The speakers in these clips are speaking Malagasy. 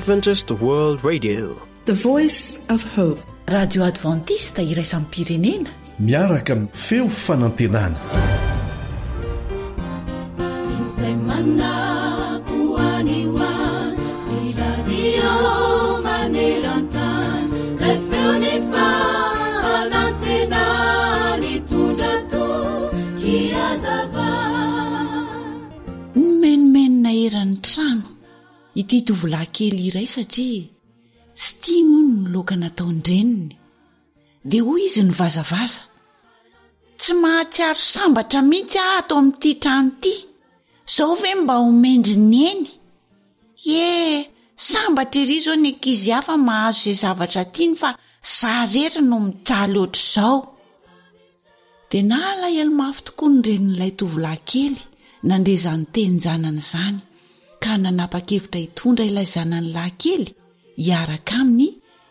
Adventist World Radio, the voice of hope. Radio Adventista iraisam pirenena, miaraka amin'ny feo fanantenana. Menmenina eran'ny trano ity tovolahy kely iray satria tsy tia moa ny loka nataon-dreniny. Dia hoy izy ny vazavaza, tsy mahatsiaro sambatra mihitsy ato amin'ity trano ity, sao ve mba homendry neny? Sambatra ery zao ny ankizy hafa mahazo izay zavatra tiany fa sarera no mijaly oatra izao. Dia nalahelo mafy tokoa ny renin'ilay tovolahy kely nandre izany teny-janany izany, ka nanapa-kevitra hitondra ilay zanany lahy kely hiaraka aminy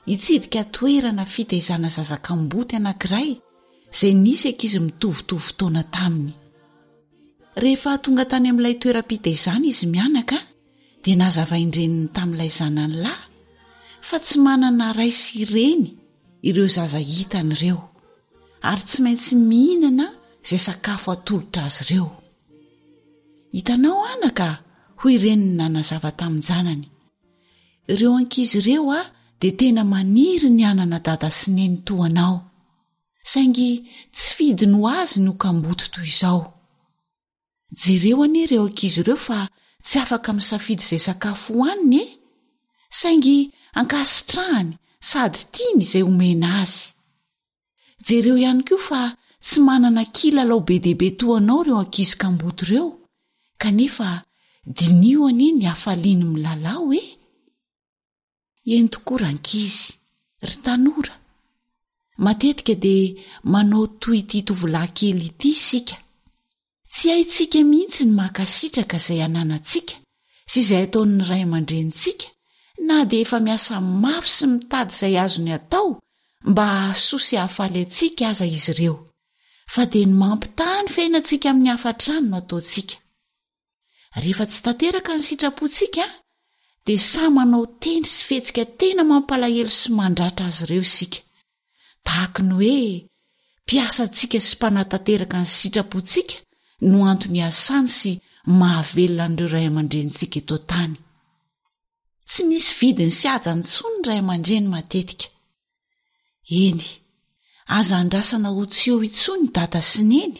hitsidika toerana fitaizana zazakamboty anankiray izay nisy ankizy mitovitovy taona taminy. Rehefa tonga tany amin'ilay toeram-pitaizana izy mianaka, dia nazavain-dreniny tamin'ilay zanany lahy fa tsy manana ray sy reny ireo zaza hitan'ireo, ary tsy maintsy mihinana izay sakafo atolotra azy ireo. Hitanao anaka, hoy reniny nanazava tamin'ny janany, ireo ankizy ireo dia tena maniry ny anana dada sy neny toanao, saingy tsy fidiny ho azy no kamboty toy izao. Jereo anie ireo ankizy ireo fa tsy afaka misafidy izay sakafo hohaniny, saingy ankasitrahany sady tiany izay omena azy. Jereo ihany koa fa tsy manana kilalao be dehibe toanao ireo ankizy kamboty ireo, kanefa dinioany ny hafaliany milalao Eny tokoa rankizy, ry tanora, matetika dia manao toy ity tovolahy kely ity isika. Tsy haintsika mihitsy ny makasitraka izay ananantsika sy izay ataon'ny ray aman-drenitsika, na dia efa miasa mafy sy mitady izay azony atao mba hahasoa sy hahafaly antsika aza izy ireo, fa dia ny mampitany fiainantsika amin'ny hafatrano no ataontsika. Rehefa tsy tanteraka ny sitrapontsika, dia sa manao teny sy fihetsika tena mampalahelo sy mandratra azy ireo isika, tahaka ny hoe mpiasa antsika sy mpanatanteraka ny sitrapontsika no antony asany sy mahavelona an'ireo ray aman-drenitsika eto tany. Tsy misy vidiny sy haja intsony ray aman-dreny matetika. Eny, aza andrasana ho tsy eo intsony dada sy neny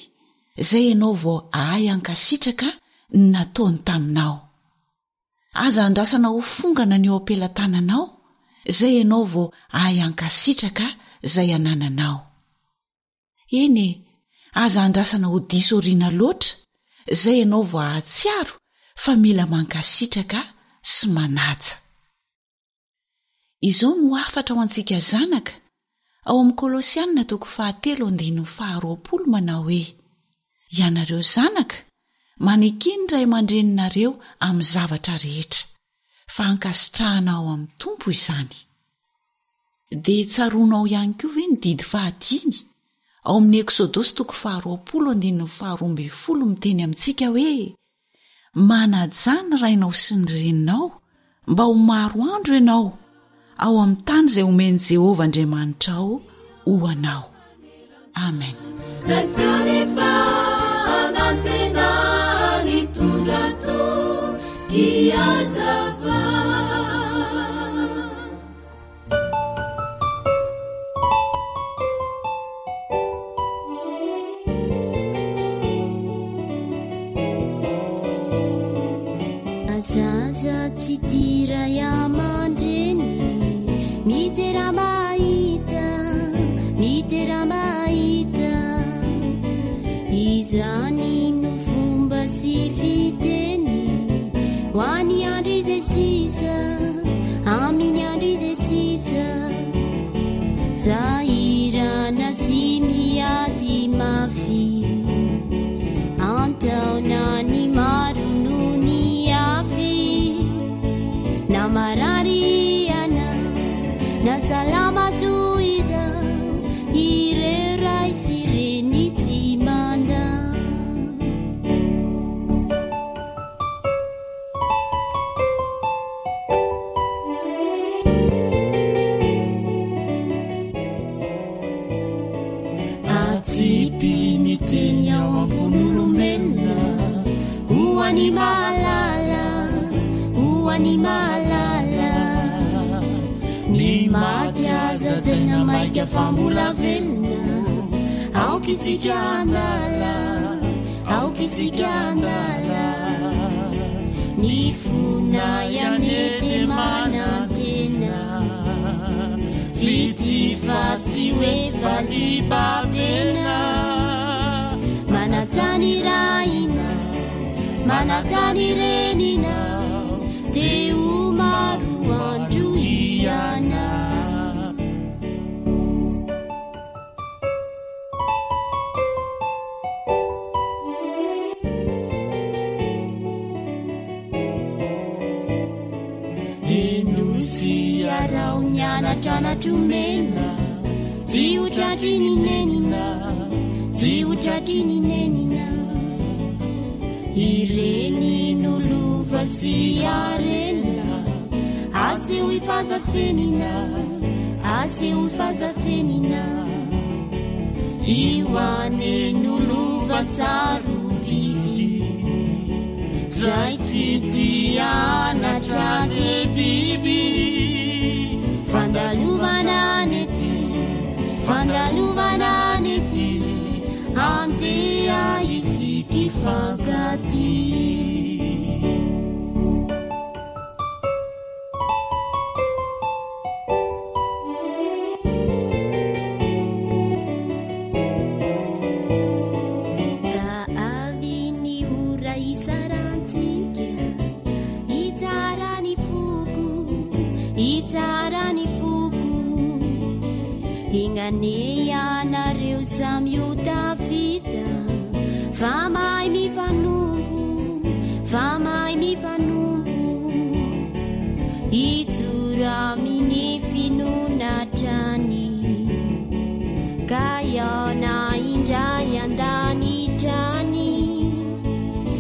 izay ianao vao ahay ankasitraka ny nataony taminao. Aza andrasana ho fongana ny eo ampelantananao izay ianao vao ahay ankasitraka izay anananao. Eny, aza andrasana ho diso oriana loatra izay ianao vao ahatsiaro fa mila mankasitraka sy manaja. Izao no afatra ho antsika zanaka ao amin'ny Kolosianina 3:20 manao hoe: ianareo zanaka, manekiny ray aman-dreninareo amin'ny zavatra rehetra, fa ankasitrahana ao amin'ny Tompo izany. Dia tsaroanao ihany koa ve ny didy 10 ao amin'ny Eksodosy 20:12 miteny amintsika hoe: manaja ny rainao sy ny reninao mba ho maro andro ianao ao amin'ny tany izay omeny Jehovah Andriamanitra ao ho anao. Amen. Zaza tsy tira aman-dreny, mitera mahita izany no fomba sy fiteny ho any andro izay sisa, amin'ny andro izay sisa, zahirana sy miady mafy, antaona ny maro noho ny afy, na marariana na salama toy izao ireo ray sy reny tsy manda. mahalala hoany mahalala ny maty aza tena maika fa mbola velona aokisika andala aokisika andala ny fona yanety manantena vity faty hoe valibabena manatany raina manatany renina teo maro andro iana enosy arao nianatranatromena tsy hotratrininenina tsy hotratrininenina ireny nolova sy arena aseo ifazafenina aseo ifazafenina io ane nolova sarobity zay tsy tianatra te biby fandaluvananety fandaluvananety antea isiky fankaty Inganeanareo samyotafita famay mifanumbu iturami finunatrani kayana indray andany trani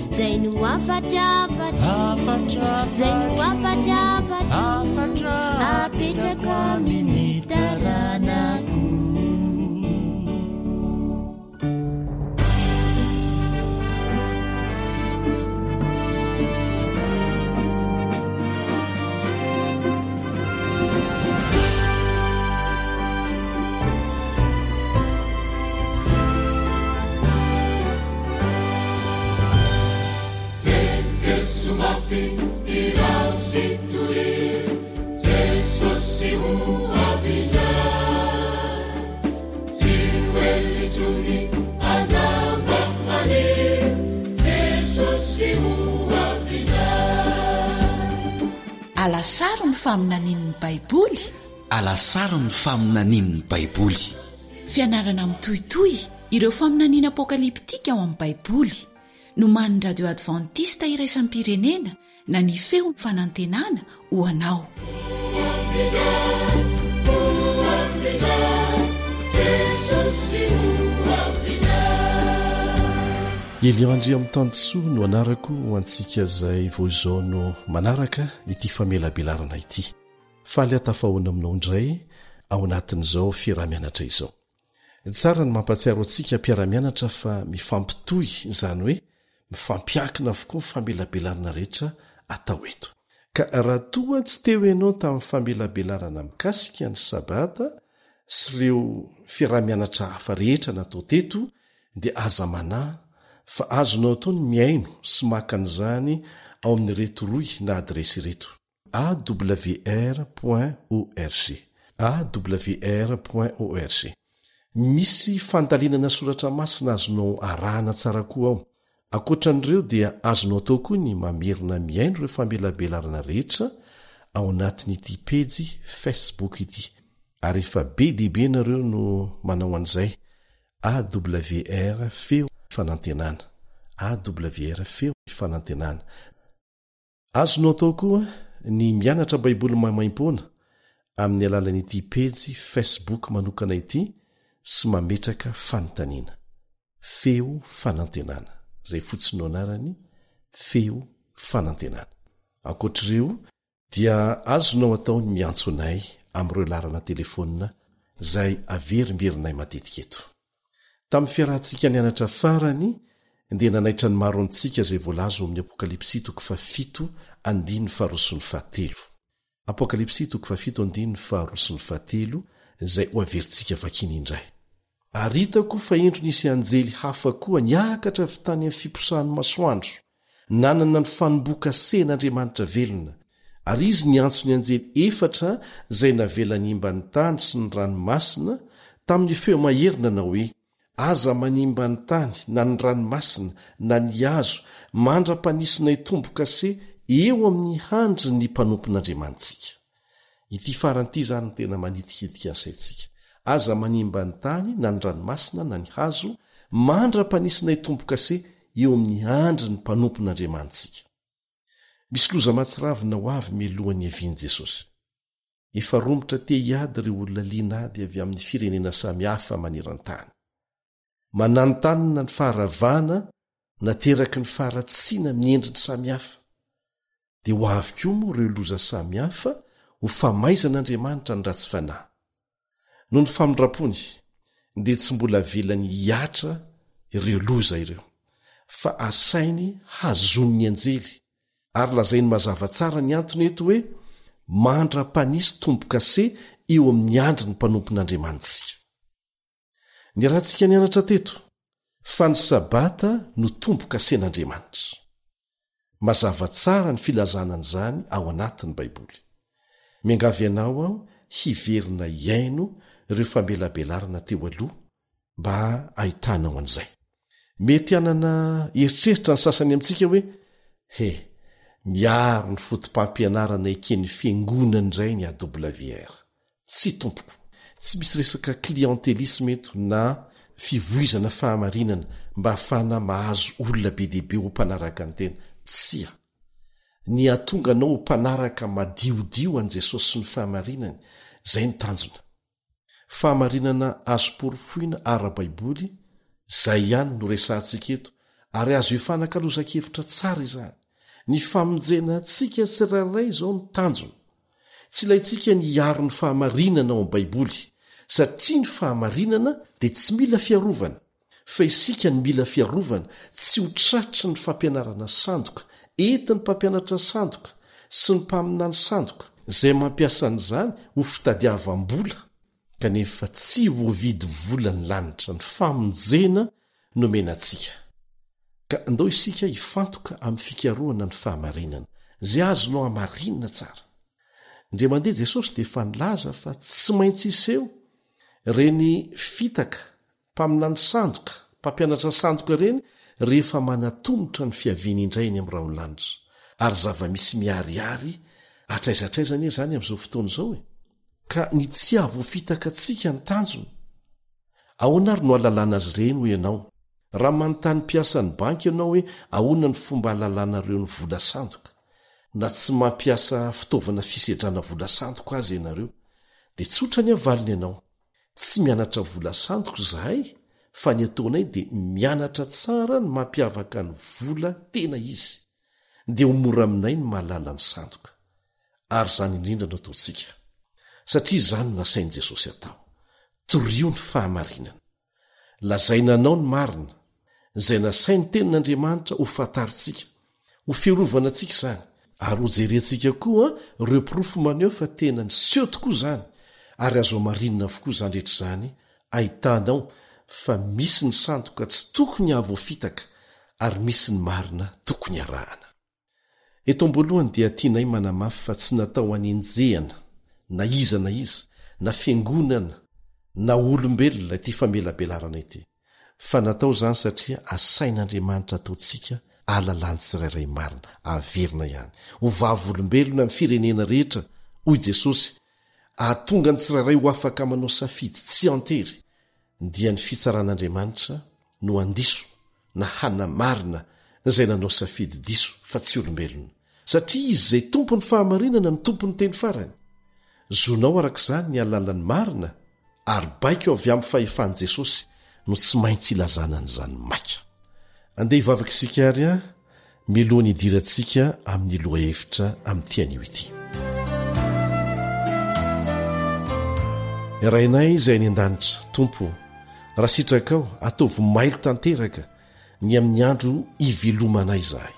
zainu afatrafatra apetraka aminy taranako alasaro ny faminanin'ny baiboly alasaro ny faminanin'ny baiboly fianarana mitohitoy ireo faminaniana apokaliptika ao amin'ny baiboly no man'ny radio adventista iraisam-pirenena na ny feo fanantenana ho anao Eliandry amin'ny tantsoa no anarako ho antsika izay voizao no manaraka ity famelabelarana ity. Faly atafahoana aminao indray ao anatin'izao fiaramianatra izao. Tsara ny mampatsiaro antsika mpiaramianatra fa mifampitohy izany hoe mifampiakina avokoa famelabelarana rehetra atao eto. Ka raha toa tsy teo ianao tamin'ny famelabelarana mikasika ny sabata sy ireo fiaramianatra hafa rehetra natao teto dia aza manahy fa azonao atao ny miaino sy maka an'izany ao amin'ny reto roy na adresy reto awr.org awr.org. Misy fandalinana soratra masina azonao arahana tsara koa ao. Ankoatran'ireo dia azonao atao koa ny mamerina miaino ireo famelabelarana rehetra ao anatin'ity pejy Facebook ity. Ary efa be dibe nareo no manao an'izay. AWR feo fanantenana. AWR feo fanantenana. Azonao atao koa ny mianatra baiboly mamaim-poana amin'ny alalan'ity pejy Facebook manokana ity sy mametraka fanontaniana. Feo fanantenana. Zay fotsiny anarany feo fanantenana. Ankoatr'ireo dia azonao atao ny miantso anay amin'ireo larana telefonina zay averimerinay matetika eto. Tamin'ny fiarahantsika nianatra farany dia nanaitra ny maro antsika izay voalaza ao amin'ny apokalipsy 7:7-7 apokalipsy 7:7 izay ho averintsika vakiny indray. Ary hitako fa endro nisy anjely hafa koa niakatra avy tany amin'ny fiposahan'ny masoandro, nanana ny fanombokasen'Andriamanitra velona, ary izy niantso ny anjely efatra izay navela nimba ny tany sy ny ranomasina tamin'ny feo maherina na hoe: aza manimba ny tany na ny ranomasina na ny hazo mandra-panisina itombokase eo amin'ny handry ny mpanompon'Andriamanitsika. Ity faran'ity zany no tena manitikitika ansaintsika. Aza manimba ny tany na ny ranomasina na ny hazo mandra-panisina itombokase eo amin'ny handry ny mpanompon'Andriamanitsika. Misy loza matsiravina ho avy milohan'ny avian'i Jesosy. Efa romotra te hiady ireo olona lianady avy amin'ny firenena samihafa maneran-tany. Mananontanyna ny faharavana nateraky ny faharatsiana amin'ny endriny samihafa. Dia ho avy koa moa ireo loza samihafa ho famaizan'Andriamanitra ny ratsy fanahy. Noho ny famindrapony dia tsy mbola velany hiatra ireo loza ireo, fa asainy hazon'ny anjely, ary lazainy mazava tsara ny antony eto hoe: mandra-panisy tombokase eo amin'ny andry ny mpanompon'Andriamanitsika. Ny rahantsika nianatra teto fa ny sabata no tombokasen'Andriamanitra. Mazava tsara ny filazanan'izany ao anatin'ny Baiboly. Miangavy ianao aho hiverina iaino ireo famelabelarana teo aloha mba ahitanao an'izay. Mety hanana eritreritra ny sasany amintsika hoe: miaro ny fotom-pampianarana eken'ny fiangonana indray ny AWR. Tsy tompoko. Tsy misy resaka kliantelisme eto na fivoizana fahamarinana mba hafana mahazo olona be dehibe ho mpanaraka ny tena. Tsia. Ny atonga anao ho mpanaraka madiodio an' Jesosy sy ny fahamarinany, izay ny tanjona. Fahamarinana azo porofoina ara-Baiboly, izay ihany no resantsika eto, ary azo hifanankalozan-kevitra tsara izany. Ny famonjena antsika tsirairay izao ny tanjona. Tsy ilayntsika ny hiaro ny fahamarinana ao amin'ny Baiboly, satria ny fahamarinana dia tsy mila fiarovana, fa isika ny mila fiarovana tsy ho tratra ny fampianarana sandoka, entin'ny mpampianatra sandoka sy ny mpaminany sandoka, izay mampiasa an'izany ho fitadiavam-bola, kanefa tsy voavidy vola ny lanitra. Ny famonjena no menantsika. Ka andao isika hifantoka amin'ny fikarohana ny fahamarinana, izay azonao hamarinina tsara. Indray mandeha Jesosy dia efa nilaza fa tsy maintsy iseho reny fitaka, mpaminany sandoka, mpampianatra sandoka reny rehefa manatombotra ny fiaviany indray ny amin'ny raolanitra. Ary zava-misy miariary atraizatraizana zany amin'izao fotoana izao ka ny tsy ahavoafitaka antsika ny tanjona. Ahoana ary no ahalalana azy ireny ho ianao? Raha manontany mpiasa ny banky ianao hoe ahoana ny fomba hahalalana ireo ny vola sandoka, na tsy mampiasa fitaovana fisedrana vola sandoka azy ianareo, dia tsotra ny avaliny ianao. Tsy mianatra vola sandoka izahay, fa ny ataonay dia mianatra tsara ny mampiavaka ny vola tena izy, dia ho mora aminay ny mahalala ny sandoka. Ary izany indrindra no ataontsika, satria izany no nasain'i Jesosy atao. Torio ny fahamarinana. Lazainanao ny marina, izay nasainy tenin'Andriamanitra ho fantaritsika, ho fiarovana antsika izany. Ary ho jerentsika koa ireo pirofo maneho fa tena ny seho tokoa izany, ary azo marinina avokoa izany rehetra izany, ahitanao fa misy ny sandoka tsy tokony ahavoafitaka, ary misy ny marina tokony arahana. Eto am-boalohany dia tianay manamafy fa tsy natao hanenjehana na iza na fiangonana na olombelona ity famelabelarana ity, fa natao izany satria asain'Andriamanitra ataontsika ahalalany tsirairay marina, averina ihany, ho vavolombelona amin'ny firenena rehetra, hoy Jesosy, ahatonga ny tsirairay ho afaka manao safidy tsy antery, dia ny fitsaran'Andriamanitra no andiso na hanamarina izay nanao safidy diso fa tsy olombelona, satria izy izay tompony fahamarinana ny tompony teny farany. Zonao arak'izany ny alalan'ny marina, ary baiko avy amin'ny fahefan'i Jesosy no tsy maintsy ilazana an'izany maika. Andeha hivavaka isika ary miloha ny idirantsika amin'ny loha hevitra amin'ny tian'io ity. Rainay izay ny an-danitra, Tompo, raha sitrakao ataovy mailo tanteraka ny amin'ny andro ivelomanay izahay.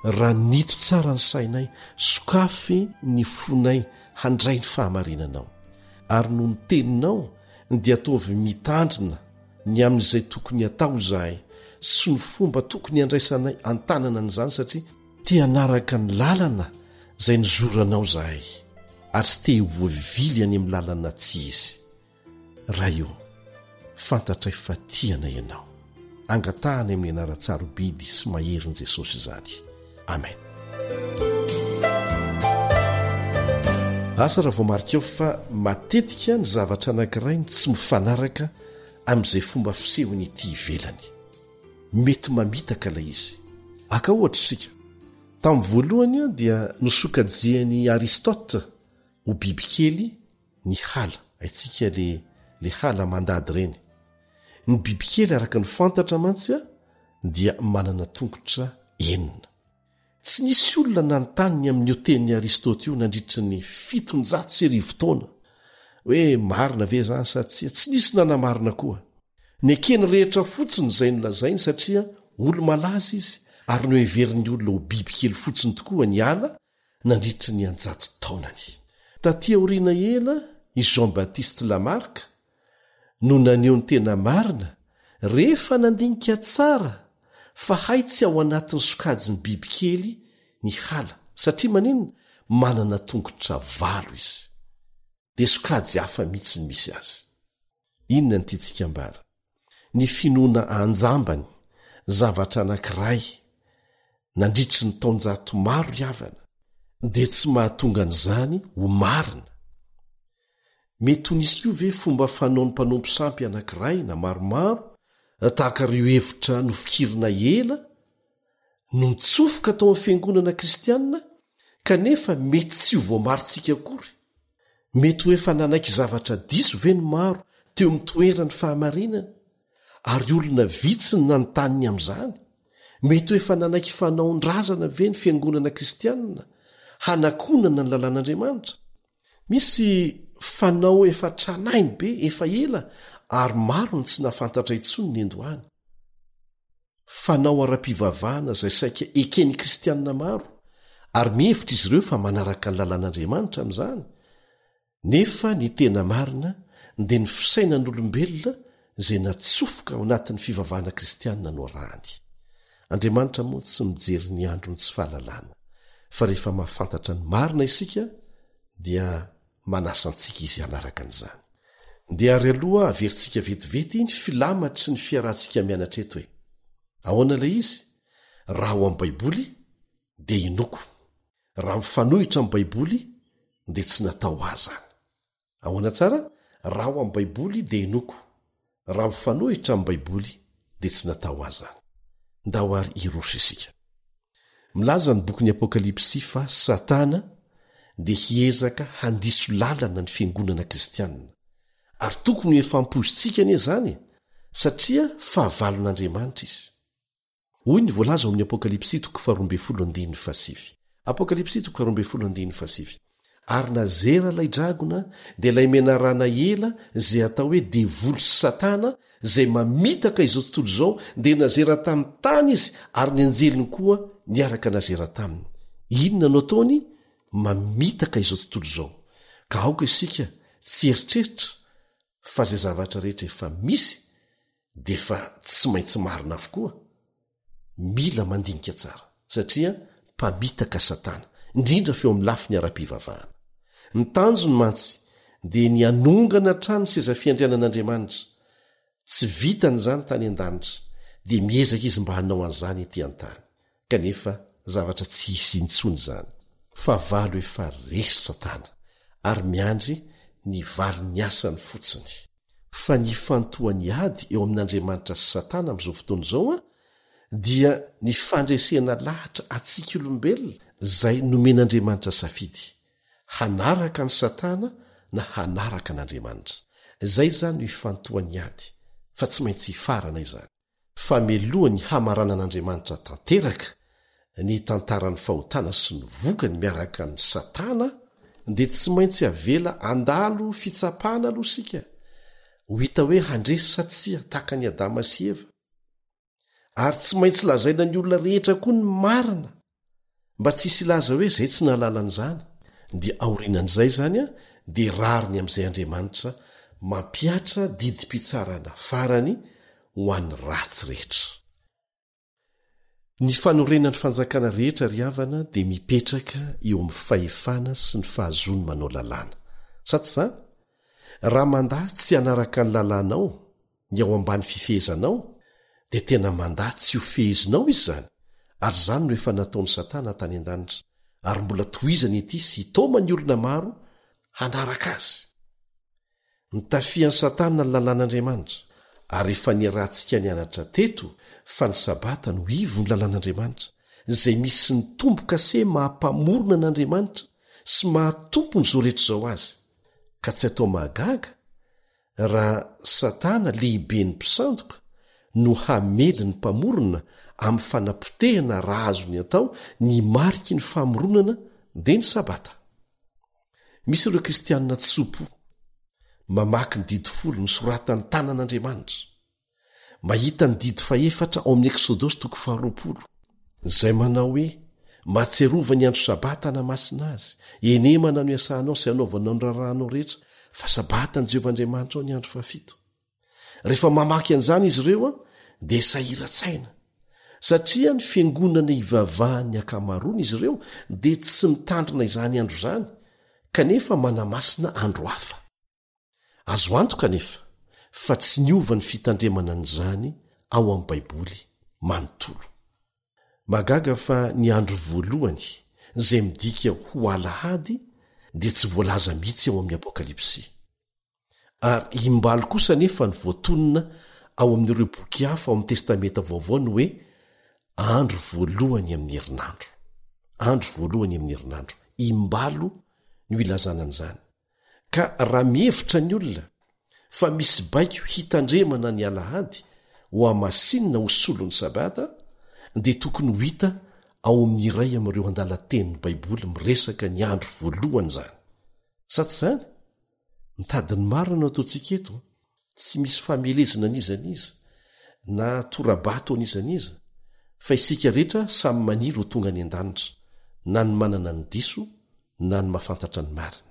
Raha nito tsara ny sainay, sokafy ny fonay handray ny fahamarinanao. Ary no ny teninao dia ataovy mitandrina ny amin'izay tokony hatao izahay sy ny fomba tokony handraisanay an-tanana n'izany, satria te hanaraka ny lalana izay nizoranao izahay ary tsy te voavily any amin'ny lalana tsy izy. Raha io fantatray fa tiana ianao. Angatahany amin'ny anara-tsarobidy sy maherin'i Jesosy izany. Amen. Asa raha vao marika eo fa matetika ny zavatra anankiray tsy mifanaraka amin'izay fomba fisehony ity ivelany. Mety mamitaka ilay izy. Aka ohatra isika. Tamin'ny voalohany dia nosokajian'i Aristote ho bibikely ny hala. Haitsika le hala mandady ireny. Ny bibikely araka ny fantatra mantsy dia manana tongotra 9. Tsy nisy olona nanontany amin'ny hotenin'i Aristote io nandritra ny 700 taona hoe marina ve zany sa tsy nisy nanamarina koa. Ny ekeny rehetra fotsiny izay nolazainy satria olo malaza izy ary no heverin'ny olona ho bibikely fotsiny tokoa ny ala nandritra ny 100 taonany. Taty aoriana ela i Jean-Baptiste Lamarck no naneho ny tena marina rehefa nandinika tsara fa hay tsy ao anatin'ny sokajiny bibikely ny hala satria maninona manana tongotra 8 izy. Dia sokajy hafa mihitsy ny misy azy. Inona ny tiantsika ambara? Ny finoana anjambany zavatra anankiray nandritry ny taonjato maro iavana dia tsy mahatonga an'izany ho marina. Mety ho nisy io ve fomba fanao ny mpanompo sampy anankiray na maromaro tahaka ireo hevitra nofikirina ela no mitsofoka tao amin'ny fiangonana kristianina kanefa mety tsy ho voamaritsika akory. Mety ho efa nanaiky zavatra diso ve ny maro teo amin'ny toerany fahamarinana ary olona vitsiny nanontanyny amin'izany. Mety ho efa nanaiky fanaon-drazana ve ny fiangonana kristianina hanakonana ny lalàn'Andriamanitra. Misy fanao efa tranainy be efa ela ary maro ny tsy nafantatra intsony ny endohany. Fanao ara-pivavahana izay saika ekeny kristianina maro ary mihevitra izy ireo fa manaraka ny lalàn'Andriamanitra amin'izany. Nefa ny tena marina dia ny fisainan'olombelona izay natsofoka ao anatin'ny fivavahana kristianina no arahany. Andriamanitra moa tsy mijery ny andro ny tsy fahalalana, fa rehefa mahafantatra ny marina isika dia manasa antsika izy hanaraka an'izany. Dia ary aloha averintsika vetivety ny filamatry ny fiarahantsika mianatra eto hoe ahoana ilay izy? Raha ao amin'ny Baiboly dia inoko, raha mifanohitra amin'ny Baiboly dia tsy natao azany. Ahoana tsara? Raha ao amin'ny Baiboly dia inoko, raha mifanohitra amin'ny Baiboly dia tsy natao azany. Ndao ary iroso isika. Milaza ny bokin'ny Apokalipsy fa Satana dia hiezaka handiso lalana ny fiangonana kristianina. Ary tokony ho efampoizitsika anie zany satria fahavalon'Andriamanitra izy. Hoy ny voalaza ao amin'ny Apokalipsy 12:7. Apokalipsy 12:7. Ary nazera ilay dragona dia ilay menarana ela izay atao hoe devoly sy Satana izay mamitaka izao tontolo izao dia nazera tamin'ny tany izy ary ny anjeliny koa niaraka nazera taminy. Inona no ataony? Mamitaka izao tontolo izao. Ka aoka isika tsy eritreritra fa izay zavatra rehetra efa misy dia efa tsy maintsy marina avokoa. Mila mandinika tsara satria mpamitaka Satana indrindra feo amin'ny lafiny ara-pivavahana. Ny tanjony mantsy dia ny anongana trano seza fiandrianan'Andriamanitra. Tsy vitan'izany tany an-danitra dia miezaka izy mba hanao an'izany ety an-tany kanefa zavatra tsy hisy intsony izany. Fa valo efa resy Satana ary miandry ny vali ny asany fotsiny. Fa ny fantohany ady eo amin'Andriamanitra sy Satana amin'izao fotoana izao dia ny fandresena lahatra atsika olombelona izay nomen'Andriamanitra safidy. Hanaraka ny Satana na hanaraka an'Andriamanitra. Izay zany no ifantohany ady fa tsy maintsy hifarana izany. Fa melohany hamarana an'Andriamanitra tanteraka ny tantaran'ny fahotana sy ny vokany miaraka ny Satana dia tsy maintsy avela andalo fitsapahana aloha sika. Ho hita hoe handresy satsia tahaka ny Adama sy Eva. ary tsy maintsy lazaina ny olona rehetra koa ny marina mba tsy hisy laza hoe zay tsy nahalalanaizany dia aorinan'izay zany a dia rariny amin'izay Andriamanitra mampiatra didi-pitsarana farany ho an'ny ratsy rehetra. Ny fanorenan'ny fanjakana rehetra ry havana dia mipetraka eo amin'ny fahefana sy ny fahazony manao lalàna. Sa tsy izany? Raha mandahy tsy hanaraka ny lalànao ny ao ambany fifehezanao dia tena mandahy tsy ho fehezinao izy zany. Ary izany no efa nataon'ny Satana tany an-danitra ary mbola tohizany ity sy hitoma ny olona maro hanaraka azy. Nitafian'ny Satana ny lalàn'Andriamanitra ary efa niarantsika nianatra teto fa ny sabata no ivo ny lalàn'Andriamanitra izay misy ny tombo-kase mahampamorona an'Andriamanitra sy mahatompony izao rehetra izao azy. Ka tsy atao mahagaga raha Satana lehibe ny mpisandoka no hamely ny mpamorona amin'ny fanapotehana raha azony atao ny mariky ny famoronana dia ny sabata. Misy ireo kristianina tsopo mamaky ny didy folo ny soratan'ny tanan'Andriamanitra, mahita ny didy faefatra ao amin'ny Eksodosy 4:20 izay manao hoe matserova ny andro sabata hanamasina azy, enemana no iasanao sy hanaovanao ny rahanao rehetra fa sabatany Jehovah Andriamanitra ao ny andro 7. Rehefa mamaky an'izany izy ireo dia sahiran-tsaina satria ny fiangonana ivavahan'ny akamaroany izy ireo dia tsy mitandrina izany andro izany kanefa manamasina andro hafa. Azo antoka kanefa fa tsy niova ny fitandremana an'izany ao amin'ny Baiboly manontolo. Magaga fa ny andro voalohany izay midika ho alahady dia tsy voalaza mihitsy ao amin'ny Apokalipsy. Ary imbalo kosa nefa ny voatonona ao amin'ireo boky hafa ao amin'ny Testameta vaovao ny hoe andro voalohany amin'ny herinandro. Andro voalohany amin'ny herinandro. Imbalo no ilazana an'izany. Ka raha mihevitra ny olona fa misy baiko hitandremana ny alahady ho amasinina ho solon'ny sabata dia tokony ho hita ao amin'ny iray amin'ireo andala-tenin'ny Baiboly miresaka ny andro voalohany izany. Sa tsy izany? Mitadiny marina no ataontsika eto, tsy misy famelezana an'izaniza na torabato an'izaniza fa isika rehetra samy maniry ho tonga any an-danitra, na ny manana ny diso na ny mahafantatra ny marina.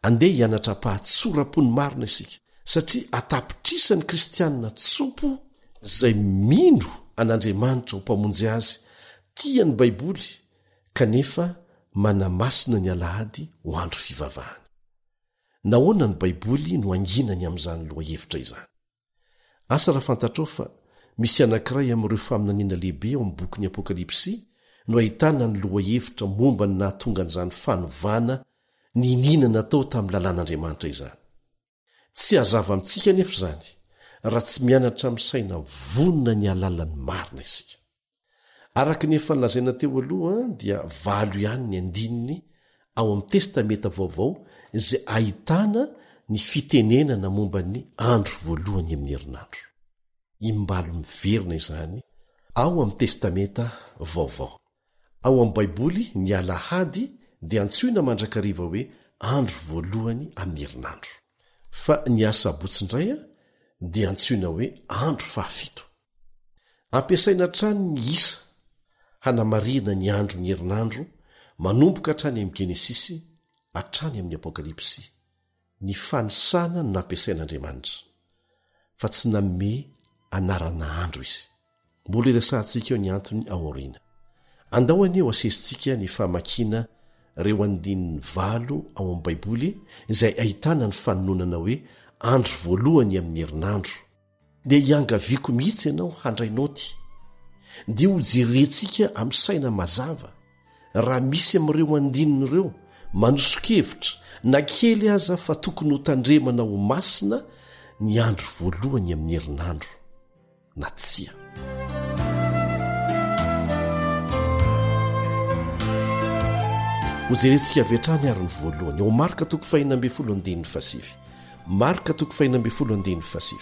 Andeha hianatra pahatsora-po ny marina isika satria atapitrisany kristianina tsopo izay mino an'Andriamanitra ho mpamonjy azy tia ny Baiboly kanefa manamasina ny alahady ho andro fivavahany. Nahoana ny Baiboly no anginany amin'izany loha-hevitra izany? Asa raha fantatrao fa misy anankiray amin'ireo faminaniana lehibe ao amin'ny boky ny Apokalipsy no ahitana ny loha-hevitra momba ny nahatonga an'izany fanovana ny nina natao tamin'ny lalàn'Andriamanitra izany. Tsy hazava amintsika nefa izany raha tsy mianatra amin'ny saina vonona ny alalan'ny marina isika. Araka ny efa nolazaina teo aloha dia valo ihany ny andininy ao amin'ny Testameta vaovao izay ahitana ny fitenenana momba ny andro voalohany amin'ny herinandro. Imbalo miverina izany ao amin'ny Testameta vaovao. Ao amin'ny Baiboly ny alahady dia antsoina mandrakariva hoe andro voalohany amin'ny herinandro. Fa ny asabotsy indray dia antsoina hoe andro 7. Ampiasaina hatrany ny isa hanamarina ny andro ny herinandro manomboka hatrany amin'ny Genesisy hatrany amin'ny Apokalipsy. Ny fanisana no nampiasain'Andriamanitra fa tsy nanome anarana andro izy. Mbola irasantsika eo ny antony aoriana. Andahoany eo asesitsika ny famakiana reo 9 ao amin'ny Baiboly izay ahitana ny fanononana hoe andro voalohany amin'ny herinandro. Dia hiangaviako mihitsy ianao handray naoty dia ho jerentsika amin'ny saina mazava raha misy amin'ireo andinon'ireo manosokevitra na kely aza fa tokony ho tandremana ho masina ny andro voalohany amin'ny herinandro na tsia. Ho jerentsika avy hatrany ary ny voalohany ao Marka 5:7. Marka 5:7.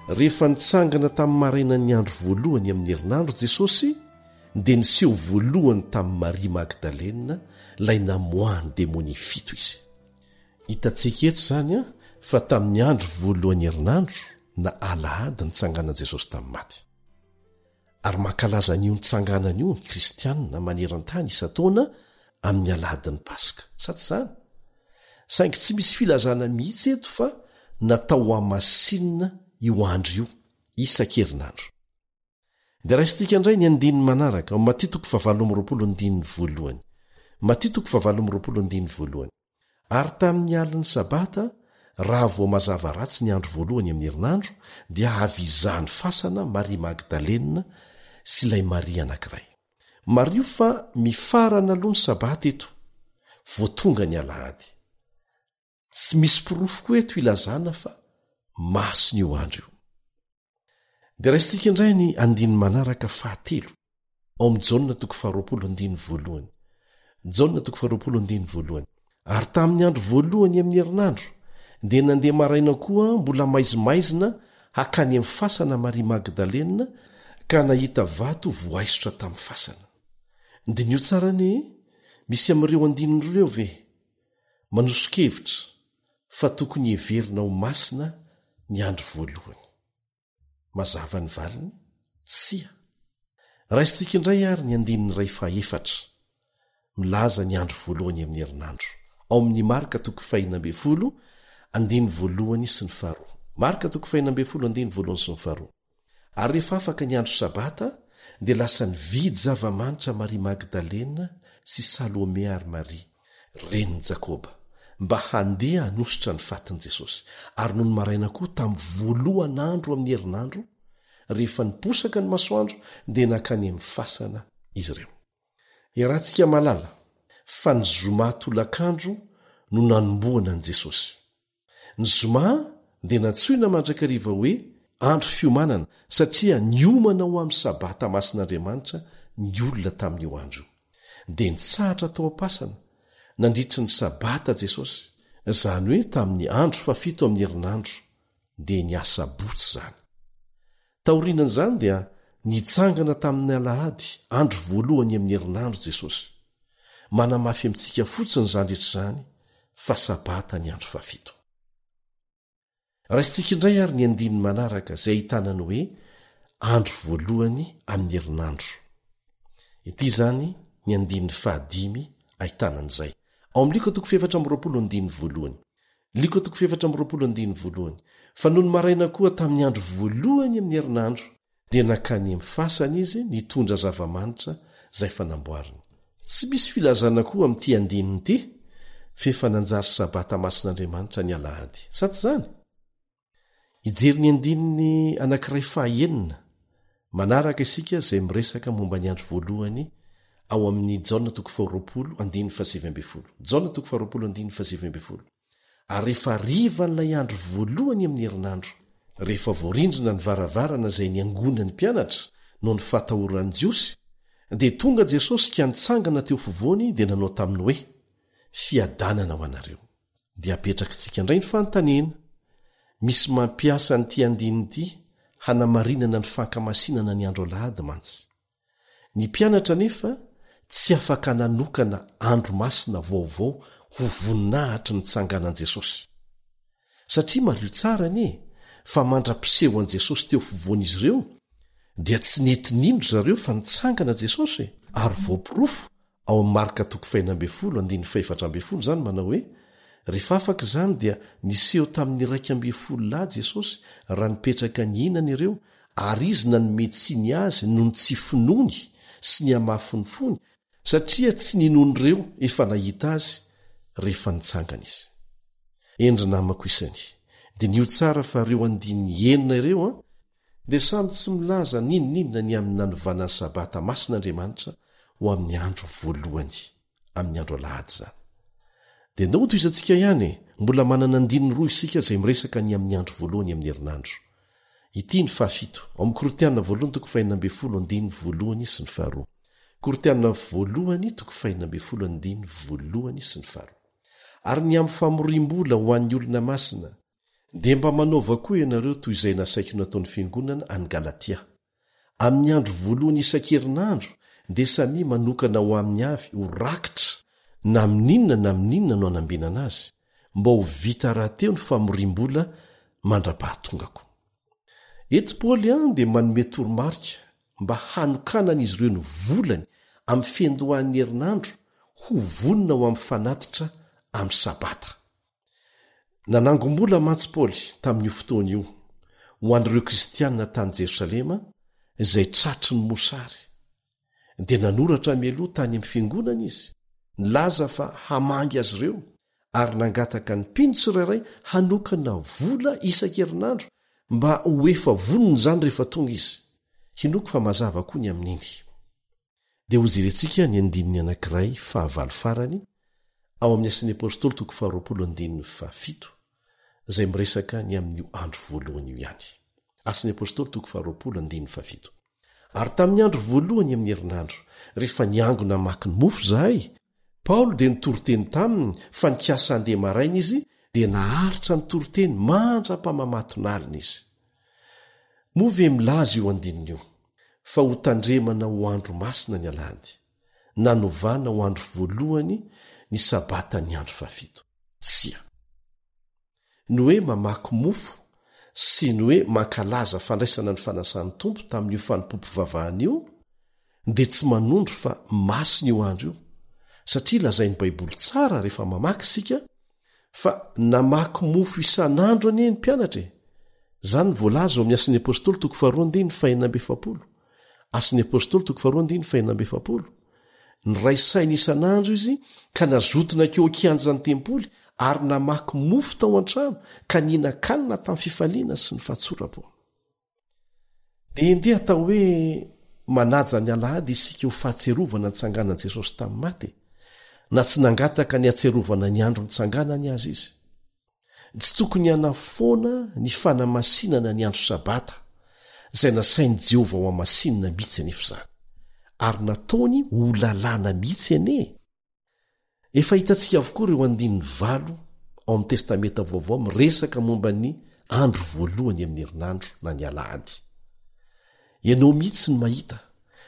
Rehefa nitsangana tamin'ny marainan'ny andro voalohany amin'ny herinandro Jesosy dia niseho voalohany tamin'ny Maria Magdalena ilay namoahany demônia 7 izy. Hitantsika eto izany fa tamin'ny andro voalohany herinandro na alahady nitsanganan Jesosy tamin'ny maty. ary mankalaza n'io nitsanganana io ny kristianina maneran-tany isa-taona amin'ny aladiny paska sa tsy zany saingy tsy misy filazana mihitsy eto fa natao amasinina io andro io isan-kerinandro. dia raisitsika indray ny andininy manaraka ao Matitoko 7:21 Matitoko 7:21 ary tamin'ny aliny sabata raha vo mazava ratsy ny andro voalohany amin'ny herinandro dia avy izahany fasana Maria Magdalena sy ilay Maria anankiray. Mario fa mifarana aloha ny sabata eto vo tonga ny alahady. Tsy misy pirofoko eto ilazana fa masina io andro io. dia raisitsika indray ny andiny manaraka fahatelo ao amin'ny Jaona 2:21 Jaona 2:21 ary tamin'ny andro voalohany amin'ny herinandro dia nandeha maraina koa mbola maizimaizina hakany amin'ny fasana Maria Magdalena ka nahita vato voaisotra tamin'ny fasana. Dia nio tsara ny misy amin'ireo andinin'ireo ve manosokevitra fa tokony heverina ho masina ny andro voalohany. Mazava ny valiny tsia. Raisitsika indray ary ny andininy ray faefatra milaza ny andro voalohany amin'ny herinandro ao amin'ny Marka 4:12 andiny voalohany sy ny faharoa. Marka 4:12 andiny voalohany sy ny faharoa. Ary rehefa afaka ny andro sabata dia lasa nividy zava-manitra Maria Magdalena sy Salome ary Maria reniny Jakoba mba handeha hanositra ny fatin' Jesosy. Ary noho ny maraina koa tamin'ny voalohan'andro amin'ny herinandro rehefa niposaka ny masoandro dia nakany amin'ny fasana izy ireo. Iarahantsika malala fa ny zoma tolakandro no nanomboana an' Jesosy. Ny zoma dia natsoina mandrakariva hoe andro fiomanana satria niomana ho amin'ny sabata masin'Andriamanitra ny olona tamin'io andro. Dia nitsahatra tao am-pasana nandritry ny sabata Jesosy, izany hoe tamin'ny andro fafito amin'ny herinandro dia niasa botsy zany. Taorianan'izany dia nitsangana tamin'ny alahady andro voalohany amin'ny herinandro Jesosy. Manamafy amintsika fotsiny izany rehetra izany fa sabata ny andro fafito. Raisitsika indray ary ny andininy manaraka izay ahitana ny hoe andro voalohany amin'ny herinandro. Ity izany ny andininy fahadimy ahitana an'izay. Ao amin'ny Luka 4:20 Luka 4:20 fa noho ny maraina koa tamin'ny andro voalohany amin'ny herinandro dia nakany amin'ny fasana izy nitondra zava-manitra izay fanamboariny. Tsy misy filazana koa amin'ity andininy ity fa efa nanjary sabata masin'Andriamanitra ny alahady. Sa tsy zany? Ijery ny andininy anankiray fahaenina manaraka isika izay miresaka momba ny andro voalohany ao amin'ny Jaona 2:20 Jaona 2:20 ary rehefa riva n'ilay andro voalohany amin'ny herinandro rehefa voarindrina ny varavarana izay niangona ny mpianatra no ny fatahoran'ny jiosy dia tonga Jesosy ka nitsangana teo fovoany dia nanao taminy hoe fiadanana ho anareo. Dia apetrakitsika indray ny fanontaniana misy mampiasa n'ity andininy ity hanamarinana ny fankamasinana ny andro alahady mantsy. Ny mpianatra nefa tsy afaka nanokana andro masina vaovao ho voninahitra ny tsanganan Jesosy. Satria mario tsara nie fa mandra-piseho an' Jesosy teo fovoan'izy ireo dia tsy netinindro zareo fa nitsangana Jesosy ary voapirofo ao amin'ny Marka 4:14 zany manao hoe rehefa afaka izany dia niseho tamin'ny 12 lahy Jesosy raha nipetraka ny hinana ireo ary izy nanome tsiny azy noho ny tsy finoany sy ny hamafy ny fony satria tsy ninon'ireo efa nahita azy rehefa nitsangana izy. Endry namako isany dia nio tsara fa ireo andiny enina ireo dia samy tsy milaza ninonina ny amin'ny nanovana ny sabata masin'Andriamanitra ho amin'ny andro voalohany amin'ny andro alahady zany. Dia ndao toizantsika ihany mbola manana andininy roa isika izay miresaka ny amin'ny andro voalohany amin'ny herinandro. Ity ny fahafito ao amin'ny Korinthiana 1:12 sy ny faharoa. Korinthiana 1:12 sy ny faharoa. Ary ny amin'ny famorim-bola ho an'ny olona masina dia mba manaova koa ianareo toy izay nasaiko nataon'ny fiangonana any Galatia. Amin'ny andro voalohany isan-kerinandro dia samy manokana ho amin'ny avy ho rakitra na mininona no anambenana azy mba ho vita rahateo ny famorim-bola mandra-pahatongako. Eto Paoly dia manome toromarika mba hanokanana izy ireo ny volany amin'ny fiandohan'ny herinandro ho vonona ho amin'ny fanatitra amin'ny sabata. Nanangom-bola mantsy Paoly tamin'io fotoana io ho an'ireo kristianina tany Jerosalema izay tratry ny mosary, dia nanoratra mialoha tany amin'ny fiangonana izy, nilaza fa hamangy azy ireo ary nangataka ny mpino tsirairay hanokana vola isan-kerinandro mba ho efa vonony izany rehefa tonga izy. Hinoko fa mazava koa ny amin'iny. Dia ho jerentsika ny andininy anankiray fahavalo farany ao amin'ny Asin'ny Apôstôly 2:7 izay miresaka ny amin'io andro voalohany io ihany. Asin'ny Apôstôly 2:7. Ary tamin'ny andro voalohany amin'ny herinandro, rehefa niangona maki ny mofo zahay, Paoly dia nitoroteny taminy fa nikasa handeha maraina izy dia naharitra nitoroteny mandra-pamamatonalina izy. Moa ve milaza io andininy io fa ho tandremana ho andro masina ny alahady, nanovana ho andro voalohany ny sabata ny andro 7. Sia ny hoe mamaky mofo sy ny hoe mankalaza fandraisana ny fanasan'ny tompo tamin'io fanompompivavahana io dia tsy manondro fa masina io andro io, satria lazain'ny Baiboly tsara rehefa mamaky sika fa namaky mofo isan'andro anie ny mpianatra. Zany voalaza ao amin'ny Asin'ny Apôstôly 2:7. Asin'ny Apôstôly 2:7. Ny ray saina isan'andro izy ka nazotona keo kianjany tempoly ary namaky mofo tao an-trano ka ninakanina tamin'ny fifaliana sy ny fahatsorako. Dia endeha atao hoe manaja ny alahady isika ho fahatserovana nitsanganan'i Jesosy tamin'ny maty, na tsy nangataka ny hatserovana ny andro nitsanganany azy izy. Tsy tokony hanafoana ny fanamasinana ny andro sabata izay nasain'i Jehovah ho amasinina mihitsy anefa izany, ary nataony ho lalàna mihitsy ane. Efa hitantsika avokoa ireo andininy 8 ao amin'ny testamenta vaovao miresaka momba ny andro voalohany amin'ny herinandro na ny alahady. Ianao mihitsy ny mahita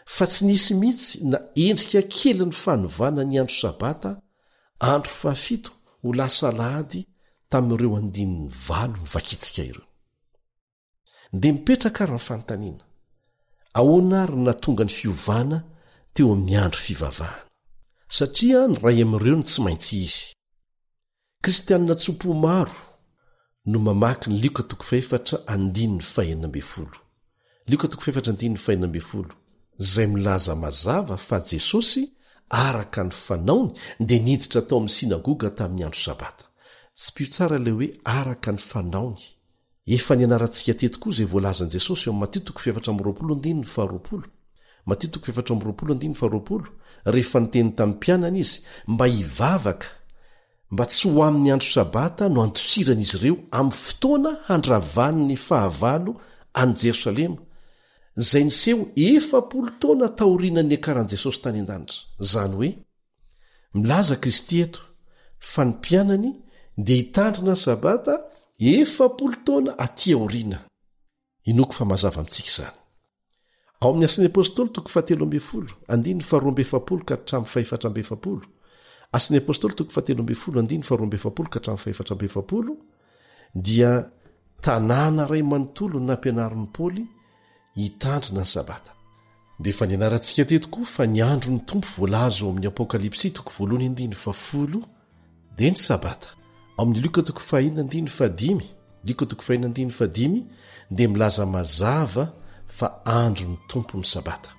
fa tsy nisy mihitsy na endrika kely ny fanovana ny andro sabata andro 7 ho lasa alahady tamin'ireo andininy 8 mivakitsika ireo. Dia mipetraka ary ny fanontaniana, ahoana ary natonga ny fiovana teo amin'ny andro fivavahana? Satria ny ray amin'ireo ny tsy maintsy izy. Kristianina tsopo maro no mamaky ny Lioka 4:4. Lioka 4:4 izay milaza mazava fa Jesosy araka ny fanaony dia niditra tao amin'ny sinagoga tamin'ny andro sabata. Tsy pio tsara ilay hoe araka ny fanaony. Efa ny anarantsika teto koa izay voalazan'i Jesosy eo amin'ny Mateo 4:20. Mateo 4:20 rehefa niteny tamin'ny mpianana izy mba hivavaka mba tsy ho amin'ny andro sabata no antosiran'izy ireo amin'ny fotoana handravan'ny fahavalo any Jerosalema, izay niseho 40 taona taorianany akaran'i Jesosy tany an-danitra. Izany hoe milaza Kristy eto fa ny mpianany dia hitandrina sabata 40 taona aty aoriana. Inoko fa mazava amintsika izany. Ao amin'ny Asin'ny Apôstôly 7:12-14. Asin'ny Apôstôly 7:12-14 dia tanàna ray manontolo ny nampianarin'ny Paoly hitandrina ny sabata. Dia efa nianarantsika teto koa fa ny andro ny tompo voalaza ao amin'ny Apokalipsy 1:10 dia ny sabata. Ao amin'ny Lioka 5:1-5 dia milaza mazava fa andro ny tompo ny sabata.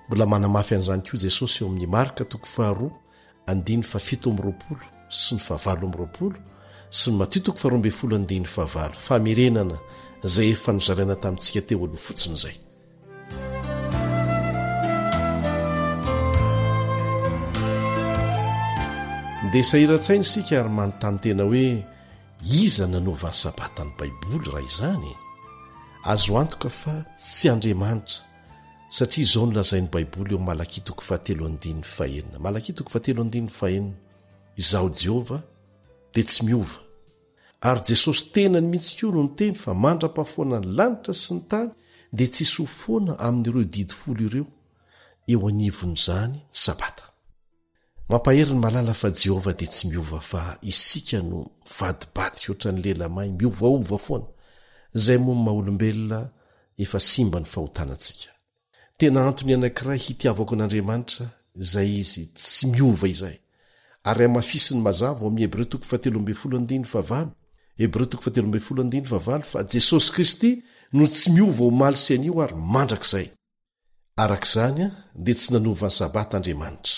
Mbola manamafy an'izany koa Jesosy eo amin'ny Marka 2:7-20 sy ny 9 sy ny Mateo 2:12-9 famerenana izay efa nizaraina tamintsika teo aloha fotsiny izay. Dia sahiran-tsaina isika ary manontany tena hoe iza nanova ny sabatany Baiboly raha izany? Azo antoka fa tsy Andriamanitra, satria izao nolazain'ny Baiboly eo Malaki 3:7. Malaki 3:7 izaho Jehova dia tsy miova. Ary Jesosy tenany mihitsy koa no niteny fa mandra-pahafoana ny lanitra sy ny tany dia tsy hisy ho foana amin'ireo didy folo ireo eo anivon'izany ny sabata. Mampahery ny malala fa Jehova dia tsy miova, fa isika no vadibadika ohatran'ny lelamay miovaova foana, izay moa maha olombelona efa simba ny fahotanantsika. tena antony anankiray hitiavako an'Andriamanitra izay izy tsy miova izay. Ary amafisiny mazava ao amin'ny Hebreo 13:15 Hebreo 13:15 fa Jesosy Kristy no tsy miova omaly sy anio ary mandrakizay. Arak'izany dia tsy nanova ny sabata Andriamanitra,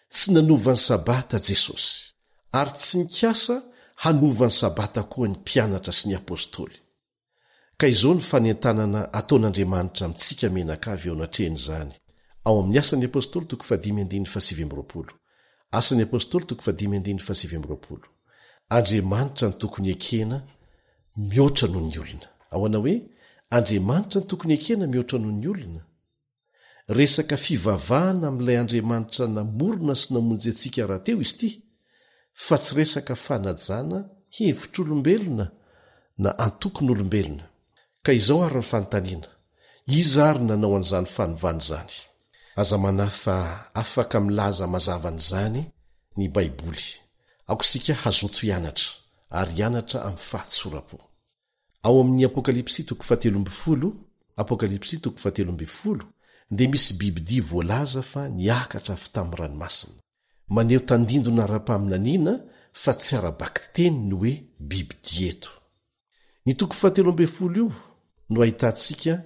tsy nanova ny sabata Jesosy, ary tsy nikasa hanova ny sabata koa ny mpianatra sy ny apôstôly. Ka izao ny fanentanana ataon'Andriamanitra amintsika menakavy eo anatrehan'izany. Ao amin'ny asan'ny apôstôly 5:7. Asan'ny apôstôly 5:7. Andriamanitra ny tokony ekena mihoatra noho ny olona. Ahoana hoe Andriamanitra ny tokony ekena mihoatra noho ny olona? Resaka fivavahana amin'ilay Andriamanitra namorona sy namonjy antsika rahateo izy ity, fa tsy resaka fanajana hevitr'olombelona na antokon'olombelona. Ka izao ary ny fanontaniana, iza ary nanao an'izany fanovana izany? Aza manafa afaka milaza mazava an'izany ny Baiboly. Aokosika hazoto hianatra, ary hianatra amin'ny fahatsorako. Ao amin'ny Apokalipsy 7:13 dia misy bibidia voalaza fa niakatra avy tamin'ny ranomasina. Maneho tandindona ara-paminaniana fa tsy ara-baky teniny hoe bibidia eto. Ny 7 io no ahitantsika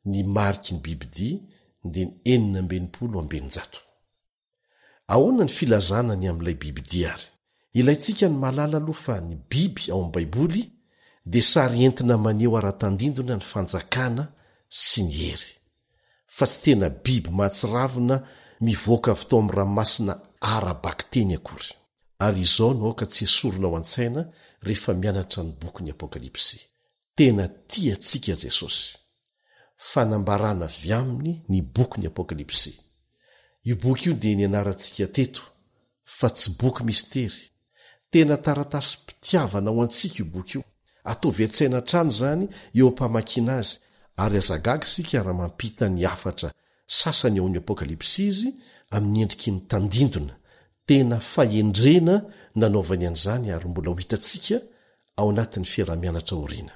ny mariky ny bibidia dia ny 490. Ahoana ny filazanany amin'ilay bibidia ary? Ilayntsika ny malala aloha fa ny biby ao amin'ny Baiboly dia sary entina maneho ara-tandindona ny fanjakana sy ny hery, fa tsy tena biby mahatsiravina mivoaka avy tao amin'ny ranomasina ara-baky teny akory. Ary izao no aoka tsy esorona ao an-tsaina rehefa mianatra ny boky Apokalipsy. Tena tiantsika Jesosy. Fanambarana avy aminy ny boky ny Apokalipsy. Io boky io dia nianarantsika teto, fa tsy boky mistery. Tena taratasy mpitiavana ao antsika io boky io. Ataovy an-tsaina trano izany eo am-pamakiana azy, ary azagaga isika raha mampita ny afatra sasany ao amin'ny Apokalipsy izy amin'ny endriky ny tandindona. Tena fahendrena nanaovany an'izany ary mbola ho hitantsika ao anatin'ny fiarah-mianatra oriana.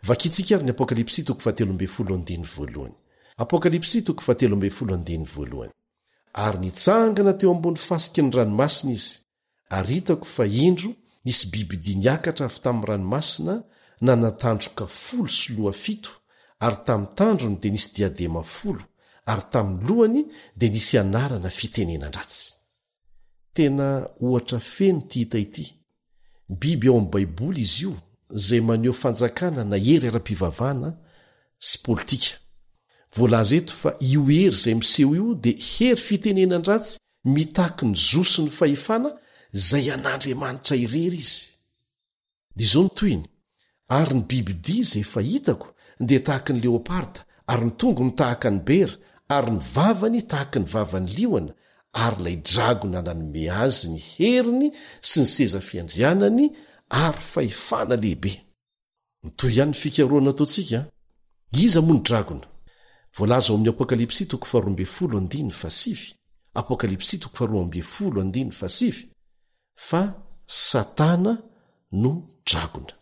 Vakiantsika ary ny Apokalipsy 13:1. Apokalipsy 13:1. Ary nitsangana teo ambony fasiky ny ranomasina izy, ary hitako fa indro nisy bibidia niakatra avy tamin'ny ranomasina na natandroka 10 sy loha 7, ary tamin'ny tandrony dia nisy diadema 10, ary tamin'ny lohany dia nisy anarana fitenenan-dratsy. Tena ohatra feno ty hita ity. Biby ao amin'ny Baiboly izy io, izay maneho fanjakana na hery ara-pivavahana sy politika. Voalaza eto fa io hery izay miseho io dia hery fitenenan-dratsy mitaky ny zosy ny fahefana izay an'Andriamanitra irery izy. Dia izao ny toyiny, ary ny bibidia izay efa hitako dia tahaka ny leoparda, ary ny tongony tahaka ny bera, ary ny vavany tahaka ny vavan'ny liona, ary ilay dragona nanome azy ny heriny sy ny seza fiandrianany ary fahefana lehibe. Mitoy ihany ny fikaroana ataontsika. Iza moa ny dragona? Voalaza ao amin'ny Apokalipsy 12:9. Apokalipsy 12:9. Fa Satana no dragona.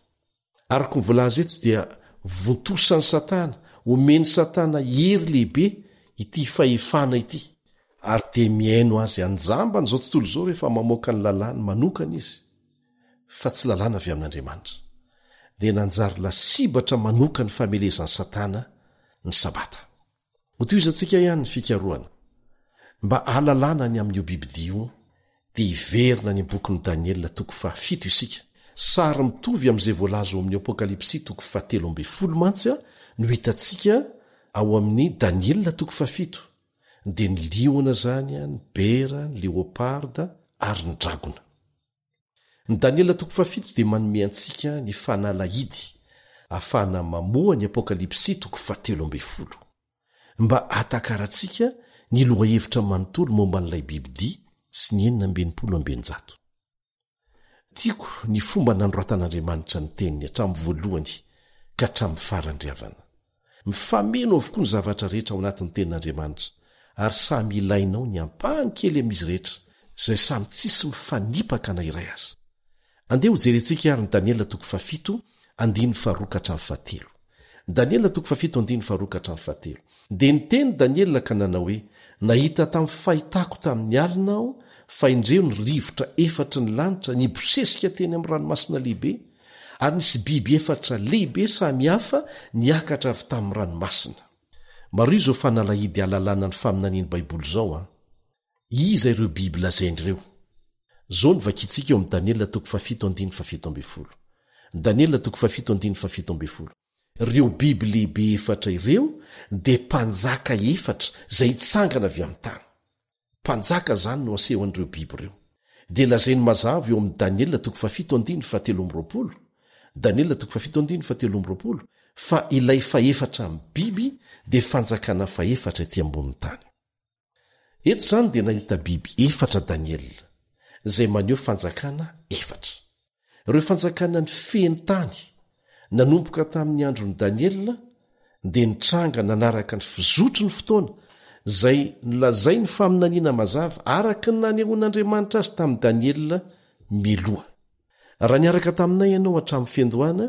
Araka ny voalaza eto dia vontosany Satana, omeny Satana hery lehibe ity fahefana ity, ary dia miaino azy anjamba n'izao tontolo izao rehefa mamoaka ny lalàny manokana izy, fa tsy lalàna avy amin'Andriamanitra. Dia nanjary lasibatra manoka ny famelezan'ny Satana ny sabata. Hotoizantsika ihany ny fikaroana. Mba ahalalàna ny amin'io bibidia io, dia iverina ny bokin'ny Daniela 7 isika. Sary mitovy amin'izay voalaza ao amin'ny Apokalipsy 13 mantsy no hitantsika ao amin'ny Daniela 7. Dia ny liona zany, ny bera, ny leoparda ary ny dragona. Ny Daniela 7 dia manome antsika ny fanalahidy ahafahana mamoa ny Apokalipsy 13. Mba atakarantsika ny lohahevitra manontolo momba n'ilay bibidia sy ny 490. Tiako ny fomba nandroatan'Andriamanitra ny teniny hatramin'ny voalohany ka hatramin'ny farandriavana. Mifameno avokoa ny zavatra rehetra ao anatin'ny tenin'Andriamanitra, ary samy ilainao ny ampahany kely amin'izy rehetra, izay samy tsisy mifanipaka na iray aza. Andeha ho jerentsika ary ny Daniela 7:1-7. Daniela 7:7 dia niteny Daniela ka nanao hoe nahita tamin'ny fahitako tamin'ny alina aho fa indreo ny rivotra efatra ny lanitra nibosesika teny amin'ny ranomasina lehibe ary nisy biby efatra lehibe samihafa niakatra avy tamin'ny ranomasina. Maro izao fanalahidy alalàna ny faminaniany baiboly zao a. Iza ireo biby lazain'ireo? Zao ny vakitsika eo amin'ny Daniela 7:7. Daniela 7:7. Ireo biby lehibe efatra ireo dia mpanjaka efatra zay hitsangana avy amin'ny tany. Mpanjaka zany no asehoan'ireo biby ireo. Dia lazainy mazava eo amin'ny Daniela 7:7. Daniela 7:7 fa ilay faefatra amin'ny biby dia fanjakana faefatra ety ambonin'ny tany. Eto zany dia nahita biby efatra Daniela zay maneho fanjakana efatra. Ireo fanjakana ny feny tany nanomboka tamin'ny andron'ny Daniela dia nitranga nanaraka ny fizotry ny fotoana zay nolazai ny faminaniana mazava araka ny nanehoan'Andriamanitra azy tamin'ny Daniela miloha. Raha niaraka taminay ianao hatramin'ny fiandohana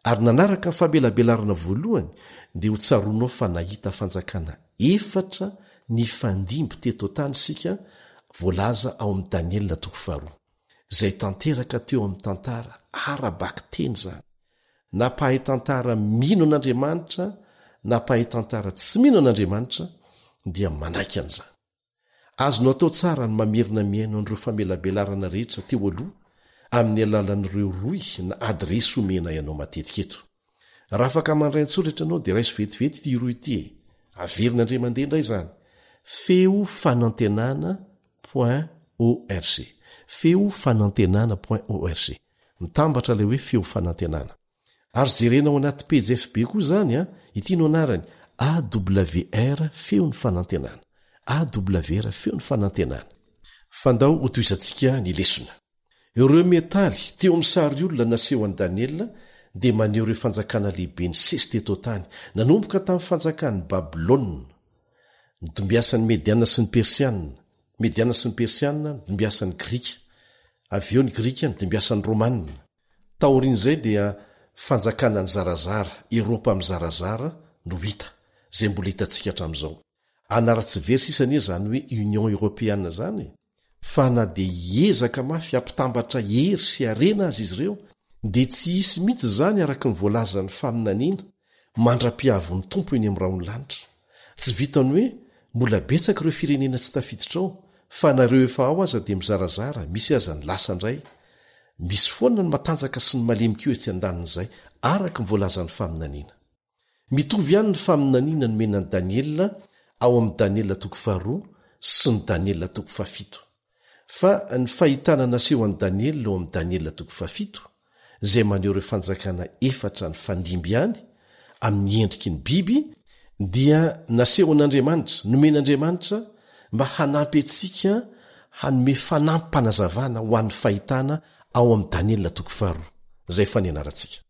ary nanaraka ny famelabelarana voalohany dia ho tsaroanao fa nahita fanjakana efatra ny fandimby teto tany sika voalaza ao amin'ny Daniela 2 zay tanteraka teo amin'ny tantara arabaky teny zany. Nampahay tantara mino an'Andriamanitra nampahay tantara tsy mino an'Andriamanitra dia manaiky an'izany. Azonao atao tsara ny mamerina miaino an'ireo famelabelarana rehetra teo aloha amin'ny alalan'ireo roy na adresy omena ianao matetika eto. Raha afaka mandray-tsoratra ianao dia raiso vetivety ity roy ity averin'andre mandeha indray zany. feofanantenana.org feofanantenana.org mitambatra ilay hoe feo fanantenana. Ary jerenao anaty pejy FB koa zany ity no anarany AWR feo ny fanantenana. AWR feo ny fanantenana. Fandao ho toizantsika ny lesona. Ireo metaly teo amin'ny sary olona naseho an'i Daniela dia maneho ireo fanjakana lehibe ny sesy teto tany nanomboka tamin'ny fanjakan'ny Babilôna, ny tombiasan'ny Mediana sy ny Persianina, Mediana sy ny Persianina ny tombiasan'ny Grika, avy eo ny Grika ny tombiasan'ny Romanina. Taorian'izay dia fanjakana ny zarazara, Eropa amin'ny zarazara no hita, zay mbola hitantsika hatramin'izao. Anara-tsy very sisany zany hoe Union Européenne zany. Fa na dia hiezaka mafy ampitambatra hery sy arena azy izy ireo dia tsy hisy mihitsy zany araka ny voalazan'ny faminaniana mandra-piavon'ny tompo eny amin'ny raony lanitra. Tsy vitany hoe mbola betsaka ireo firenena tsy tafiditra ao fa nareo efa ao aza dia mizarazara misy aza ny lasa indray. Misy foana ny matanjaka sy ny malemikeo etsy andanin'izay araka ny voalazan'ny faminaniana. Mitovy ihany ny faminaniana no menan'i Daniela ao amin'ny Daniela 2 sy ny Daniela 7. Fa ny fahitana naseho an'i Daniela ao amin'ny Daniela 7 zay maneho ireo fanjakana efatra ny fandimby ihany amin'ny endriky ny biby dia naseho an'Andriamanitra nomen'Andriamanitra mba hanampy antsika hanome fanampy-panazavana ho an'ny fahitana ao amin'ny Daniela 2 zay fa nianarantsika.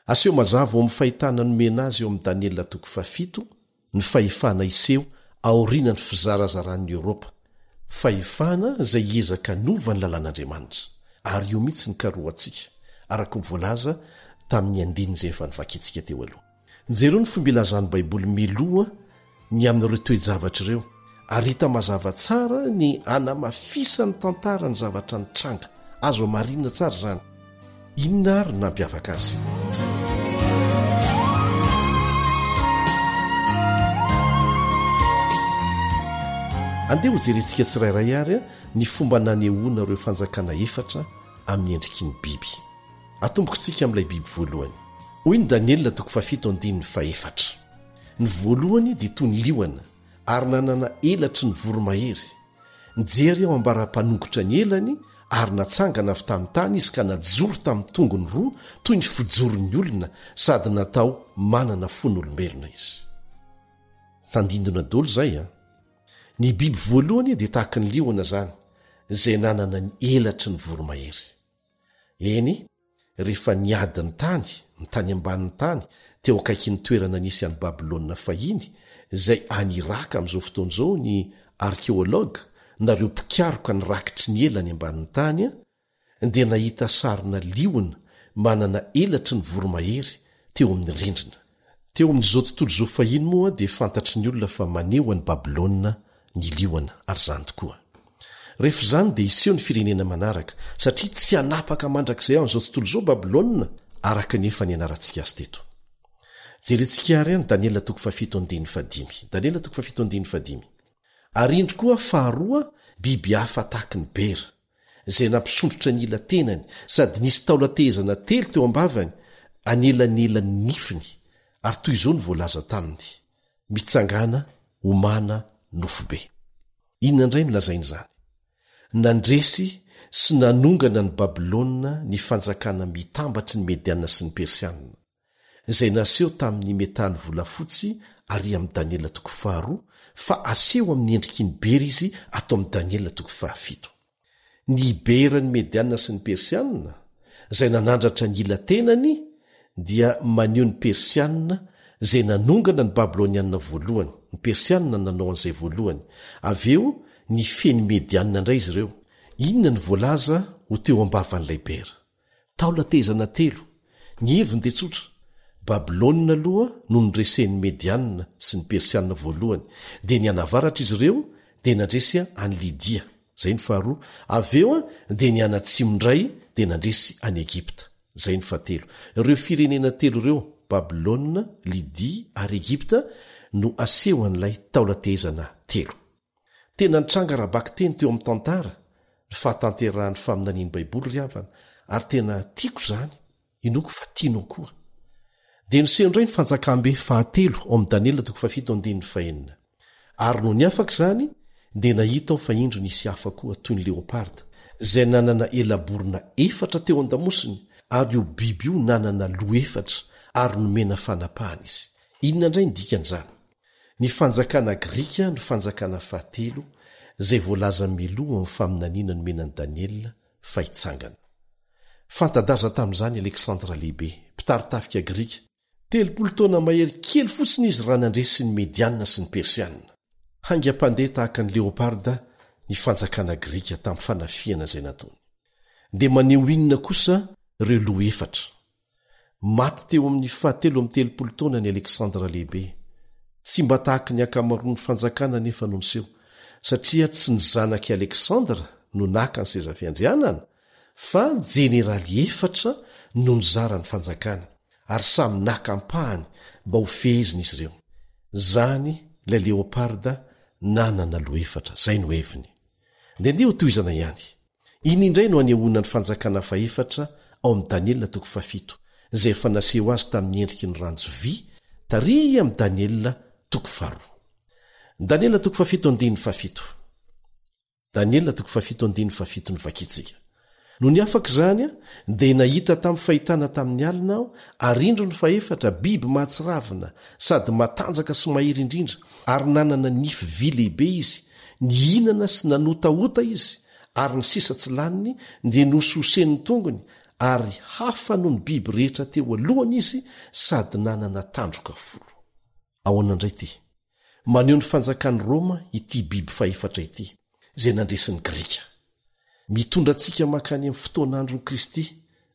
Aseho mazava ao amin'ny fahitana nomena azy eo amin'ny Daniela 7 ny fahefana iseho aoriana ny fizarazaran'ny Eropa. Fahefana zay hiezaka nova ny lalàn'Andriamanitra ary io mihitsy ny karoantsika araka ny voalaza tamin'ny andininy zay efa nivakitsika teo aloha. Jereo ny fomba ilazan'ny baiboly miloha ny amin'ireo toe-javatra ireo ary hita mazava tsara ny anamafisany tantara ny zavatra ny tranga azo marinina tsara zany. Inona ary nampiavaka azy? Andeha ho jerentsika tsirairay ary ny fomba nanehoana ireo fanjakana efatra amin'ny endriky ny biby. Atomboka tsika amin'ilay biby voalohany. Hoy ny Daniela 7:7. Ny voalohany dia toy ny liona ary nanana elatry ny voromahery. Nijery ao ambara-panongotra ny elany ary natsangana avy tamin'ny tany izy ka najoro tamin'ny tongony roa toy ny fijoron'ny olona sady natao manana fon'olombelona izy. Tandindona dolo zay Ny biby voalohany dia tahaka ny liona zany zay nanana ny elatry ny voromahery. Eny, rehefa niady ny tany ambanin'ny tany teo akaiky ny toerana nisy an'i Babilôna fahiny zay any Iraka amin'izao fotoana izao ny arkeolôga nareo mpikaroka ny rakitry ny elany ambanin'ny tany dia nahita sarina liona manana elatry ny voromahery teo amin'ny rindrina. teo amin'izao tontolo zao fahiny moa dia fantatry ny olona fa maneho any babilôna ny lioana ary zany tokoa. Rehefa izany dia iseho ny firenena manaraka satria tsy hanapaka mandrakizay ao an'izao tontolo zao babilôna araka nefa ny anarantsika azy teto. Jerentsika ary any Daniela 7:5. Ary indro koa faharoa biby hafa tahaka ny bera izay nampisondrotra ny ila tenany sady nisy taolatezana telo teo ambavany anelanelany nifiny ary toy izao ny voalaza taminy mitsangana omana nofobe. Inona indray milazainy izany? Nandresy sy nanongana ny babilôna ny fanjakana mitambatry ny mediana sy ny persianina izay naseho tamin'ny metaly volafotsy ary amin'ny Daniela 2 fa aseho amin'ny endriky ny bera izy ato amin'ny Daniela 7. Ny bera ny mediana sy ny persianina izay nanandratra ny ila tenany dia maneho ny persianina izay nanongana ny babilônianina voalohany. Ny persianina nanao an'izay voalohany. Aveo ny feny medianina indray izy ireo. Inona ny voalaza ho teo ambavan'ilay bera? Taolatezana telo. Ny heviny dia tsotra. Babilônina aloha no nyresen'ny medianina sy ny persianina voalohany dia ny anavaratra izy ireo dia nandresy any Lidia. Zay ny faharoa. Aveo dia ny anatsimo-ndray dia nandresy any Egipta. Zay ny fahatelo. Ireo firenena telo ireo, Babilôna, Lidia ary Egipta, no aseho an'ilay taolatezana telo. Tena nitranga rabaka teny teo amin'ny tantara ny fahatanterahan'ny faminanian'ny baiboly ry havana ary tena tiako izany, inoko fa tianao koa. Dia niseho indray ny fanjakambe fahatelo ao amin'ny Daniela 7:5. Ary no ny afaka izany dia nahita aho fa indro nisy hafa koa toy ny leoparda izay nanana elaborona 4 teo an-damosiny ary io biby io nanana loha 4 ary nomena fanapahana izy. Inona indray ny dikan'izany? Ny fanjakana Grika ny fanjakana fahatelo izay voalaza miloha amin'ny faminaniana no menan'i Daniela fa hitsangana. Fantadaza tamin'izany Aleksandra lehibe, mpitaritafika Grika. 30 taona mahery kely fotsiny izy raha nandresy ny medianina sy ny persianina. Haingam-pandeha tahaka ny leoparda ny fanjakana Grika tamin'ny fanafiana izay nataony. Dia maneho inona kosa ireo loha 4? Maty teo amin'ny 730 taona ny Aleksandra lehibe. Tsy mba tahaka ny akamaroan'ny fanjakana nefa no niseho, satria tsy ny zanaky Aleksandra no naka ny sezafiandrianana, fa jeneraly 4 no nizara ny fanjakana, ary samy nakampahany mba ho fehezina izy ireo. Zany ilay leoparda nanana loha 4, zay no heviny. Ndeha ho toizana ihany. Iny indray no anehoana ny fanjakana fa 4 ao amin'ny Daniela 7, izay efa naseho azy tamin'ny endriky ny ranjovy taria amin'ny Daniela 7. Daniela 7:7. Daniela 7:7 nivakitsika. No ny afaka izany dia nahita tamin'ny fahitana tamin'ny alina aho ary indro ny fa 4 biby mahatsiravina sady matanjaka sy mahery indrindra ary nanana nify vy lehibe izy, nihinana sy nanotaota izy ary ny sisa tsy laniny dia nososen'ny tongony ary hafa noho ny biby rehetra teo alohany izy sady nanana tandroka 10. Ahoana indray ity? Maneho ny fanjakan'ny Roma ity biby fa 4 ity izay nandresin'ny Grika. Mitondra antsika makany amin'ny fotoan'andron'i Kristy,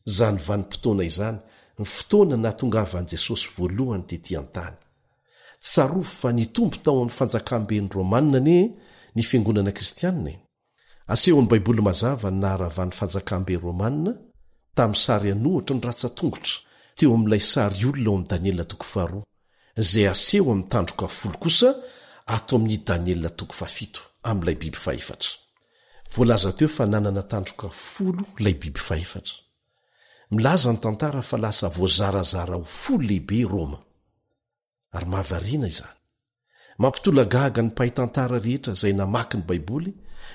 izany vanim-potoana izany, ny fotoana nahatongavan'i Jesosy voalohany tetỳ an-tany. Tsarofo fa nitombo tao amin'ny fanjakamben'ny Romanina ny fiangonana kristianina. Aseho amin'ny Baiboly mazava ny naharavan'ny fanjakambe Romanina tamin'ny sary anohatra ny ratsa-tongotra teo amin'ilay sary olona ao amin'ny Daniela 2, izay aseho amin'ny tandroka 10 kosa ato amin'ny Daniela 7 amin'ilay biby fa 4. Voalaza teo fa nanana tandroka 10 ilay biby fa 4. Milaza ny tantara fa lasa voazarazara ho 10 lehibe Roma. Ary mahavariana izany. Mampitolagaga ny mpahi-tantara rehetra izay namaky ny Baiboly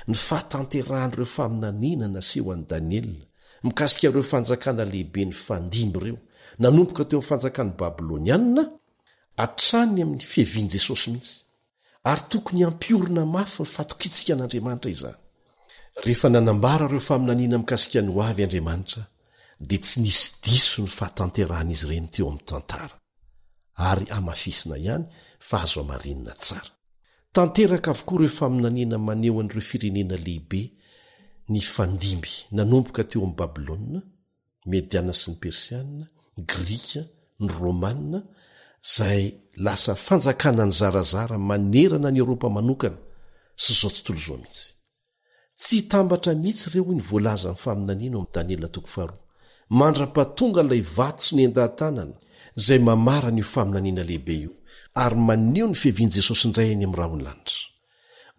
ny fahatanterahan'ireo faminaniana naseho an'i Daniela mikasika ireo fanjakana lehibe ny fandimby ireo nanomboka teo amin'ny fanjakan'ny Babilônianina hatrany amin'ny fihevian'i Jesosy mihitsy. Ary tokony hampiorina mafy ny fatokitsika an'Andriamanitra izany. Rehefa nanambara ireo faminaniana mikasika ny ho avy Andriamanitra dia tsy nisy diso ny fahatanteran'izy ireny teo amin'ny tantara. Ary amafisina ihany fa azo amarinina tsara. Tanteraka avokoa ireo faminaniana maneho an'ireo firenena lehibe ny fandimby nanomboka teo amin'ny Babilôna, Mediana sy ny Persianina, Grika, ny Romanina, zay lasa fanjakana ny zarazara manerana ny Eropa manokana sy zao tontolo zao mihitsy. Tsy tambatra mihitsy ireo ny voalaza ny faminaniana amin'ny Daniela 4 mandra-patonga ilay vato sy ny endahantanana zay mamara ny faminaniana lehibe io ary maneho ny fihevian'i Jesosy indray eny amin'ny rahony lanitra.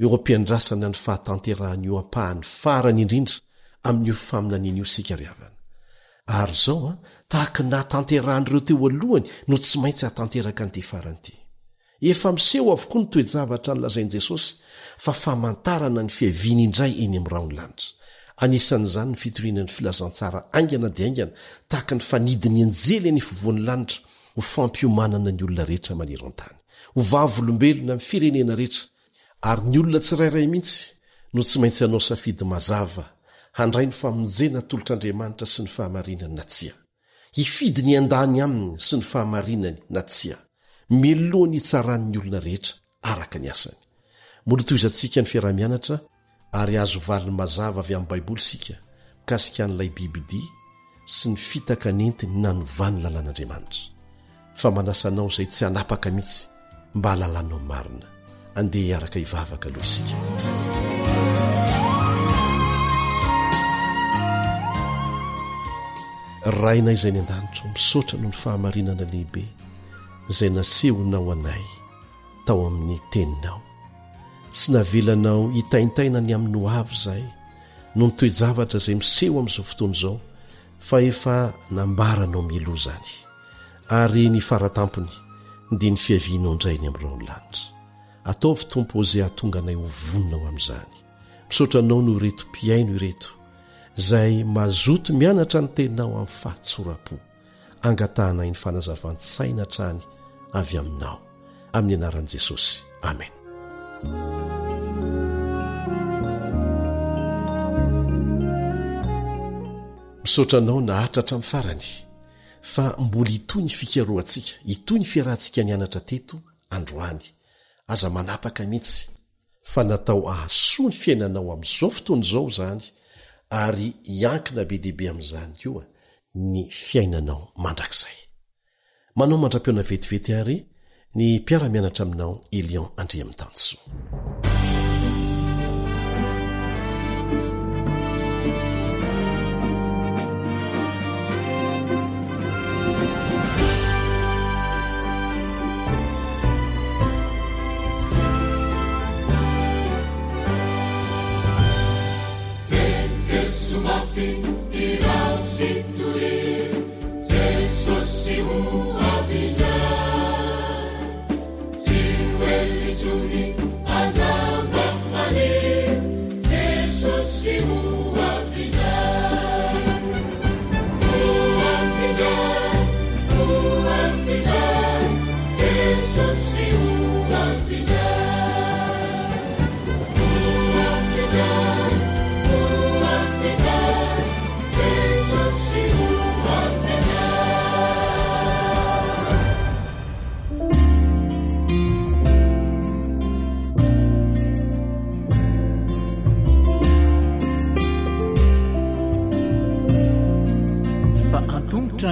Eo ampiandrasana ny fahatanterahany io ampahany farany indrindra amin'io faminaniana io sika riavana. Ary zao tahaka nahatanterahan'ireo teo alohany no tsy maintsy hatanteraka an'ity farany ity. Efa miseho avokoa ny toe-javatra nylazain'i Jesosy fa famantarana ny fiheviany indray eny amin'ny rahony lanitra. Anisan'izany ny fitorianany filazantsara aingana dia aingana tahaka ny fanidiny anjely eny ifovoan'ny lanitra ho fampiomanana ny olona rehetra maneran tany, ho vavolombelona amin'ny firenena rehetra. Ary ny olona tsirairay mihitsy no tsy maintsy hanao safidy mazava handray ny famonjena tolotr'Andriamanitra sy ny fahamarinany na tsia. Hifidy ny andany aminy sy ny fahamarinany na tsia. Melohany hitsaran'ny olona rehetra araka ny asany. Molo toizantsika ny fiarah-mianatra ary azo valiny mazava avy amin'ny Baiboly sika mikasika an'ilay bibidia sy ny fitaka nentiny nanovany lalàn'Andriamanitra. Fa manasanao izay tsy hanapaka mihitsy mba halalànao marina. Andeha hiaraka hivavaka aloha isika. Rainay izay ny an-danitra misaotra noho ny fahamarinana lehibe izay nasehonao anay tao amin'ny teninao. Tsy navelanao hitaintaina ny amin'ny hoavy izahay no ny toe-javatra izay miseho amin'izao fotoana izao fa efa nambaranao mialoha izany ary ny faratampony dia ny fiavianao indray ny amin'ny rahony lanitra. Ataovy Tompo izay hahatonga anay ho voninao amin'izany. Misaotra anao no ireto mpiaino ireto izay mazoto mianatra ny teninao amin'ny fahatsoram-po. Angatahanay ny fanazavan-tsaina hatrany avy aminao. Amin'ny anaran'i Jesosy. Amen. Misaotra anao nahatratra amin'ny farany fa mbola hitoy ny fikaroantsika, hitoy ny fiarahantsika nianatra teto androany. Aza manapaka mihitsy fa natao ahasoa ny fiainanao amin'izao fotoana izao izany ary hiankina be dehibe amin'izany koa ny fiainanao mandrakizay. Manao mandra-piona vetivety ary ny mpiara-mianatra aminao Elion Andriamitansoa.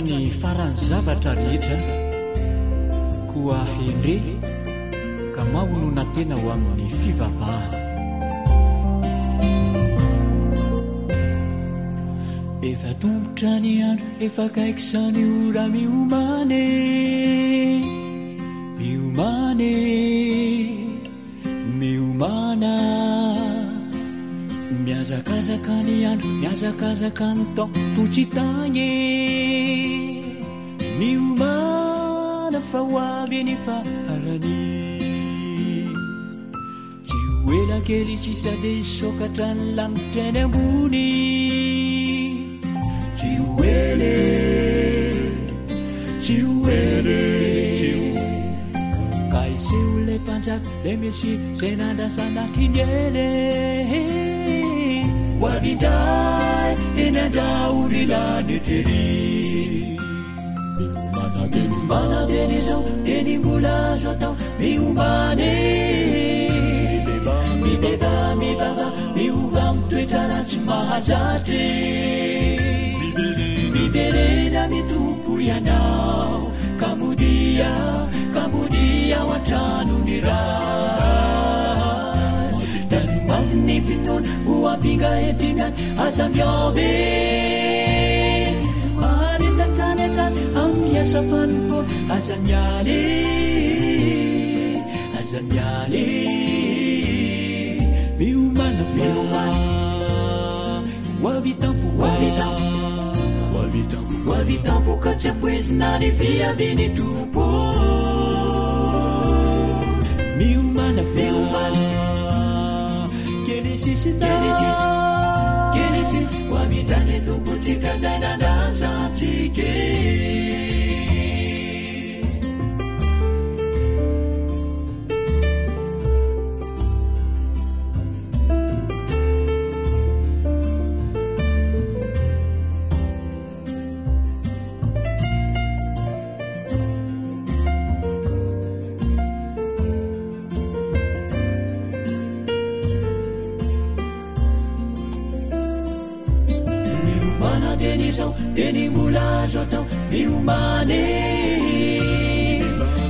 Ny farany zavatra rehetra koa hendre ka mahonona tena ho amin'ny fivavahana. Efa tombotra ny andro efa kaiky izany ora miomane miomana miazakazaka ny andro miazakazaka ny taona totsitagny miomana fa ho avy ny faharany tsy hoela kely sisa dia isokatra ny lanitra eny ambony tsy hoele ka iseho le mpanjaka le mesi zay nandrasanatiny eny ho avindray eny andrahorilany tery manateny izao dia ny mbola azo atao miomane mibeba mivava miova mitoetra ratsy mahazatry miverena mitompo ianao ka modia ao an-tranony ray danymaviny finoana ho ampinga etinany aza miave maharendatrany atrany amiasa fanompo aza mialy miomana hoavitampo ka tsy ampoezina ny viaviny tompo miomana kelisisy hoavitany tompo tsika zay nandasantsike deny molazo atao miomane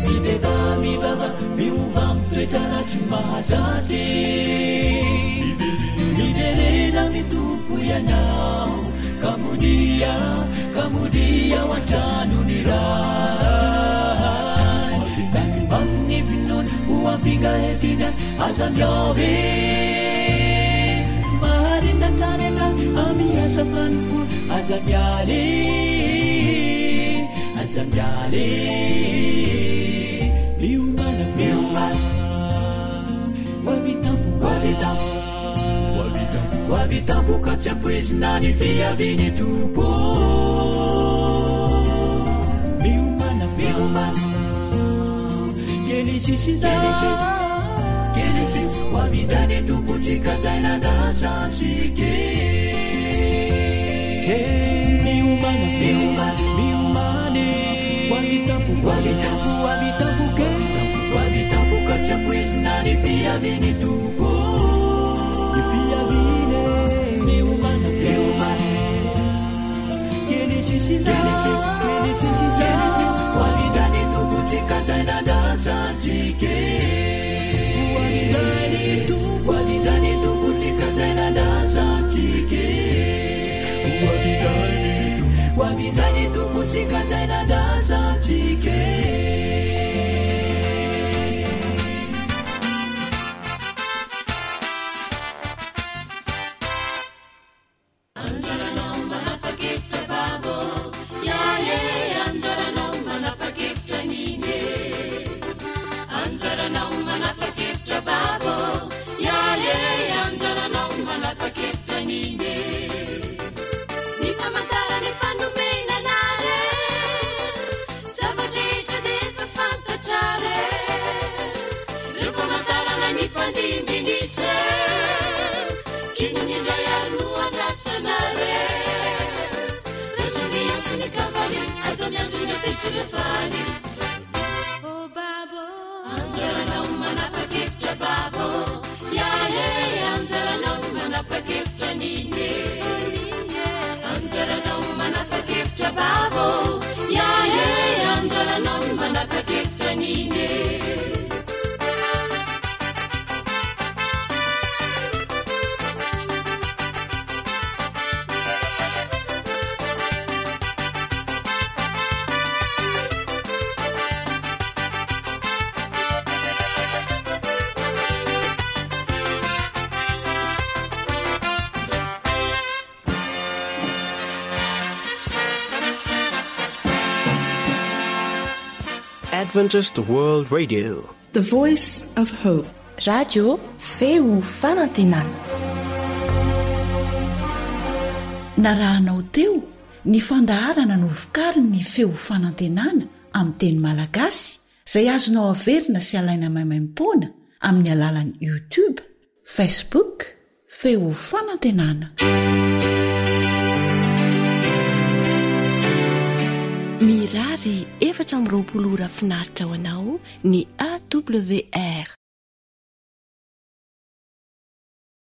mideka mivava miova mitoetra ratsy mahazaty miverena mitompo ianao kamodia ao an-tranony ray danymaminy finoana ho ampinga etinany aza miave maharendatrany atrany amiasa fanompo aza mialy miomana hoavitampo ka tsy ampoezina ny viaviny tompo miomana kelisisy hoavitany tompo tsika zay nandasantsike hoavitampo ka tsy ampoezina ny viaviny tompo miomana kelisisy hoavitany tompo tsika zay nandasantsike hoavitany tompo tsika zay nandasantsike hoavitany tompo tsika zay nandasantsike Adventist World Radio, the voice of hope. Radio feo fanantenana. Narahanao teo ny fandaharana no vokariny ny feo fanantenana amin'ny teny malagasy izay azonao averina sy alaina maimaimpoana amin'ny alalan'ny YouTube, Facebook, feo fanantenana. Mirary 420 ora finaritra ho anao ny AWR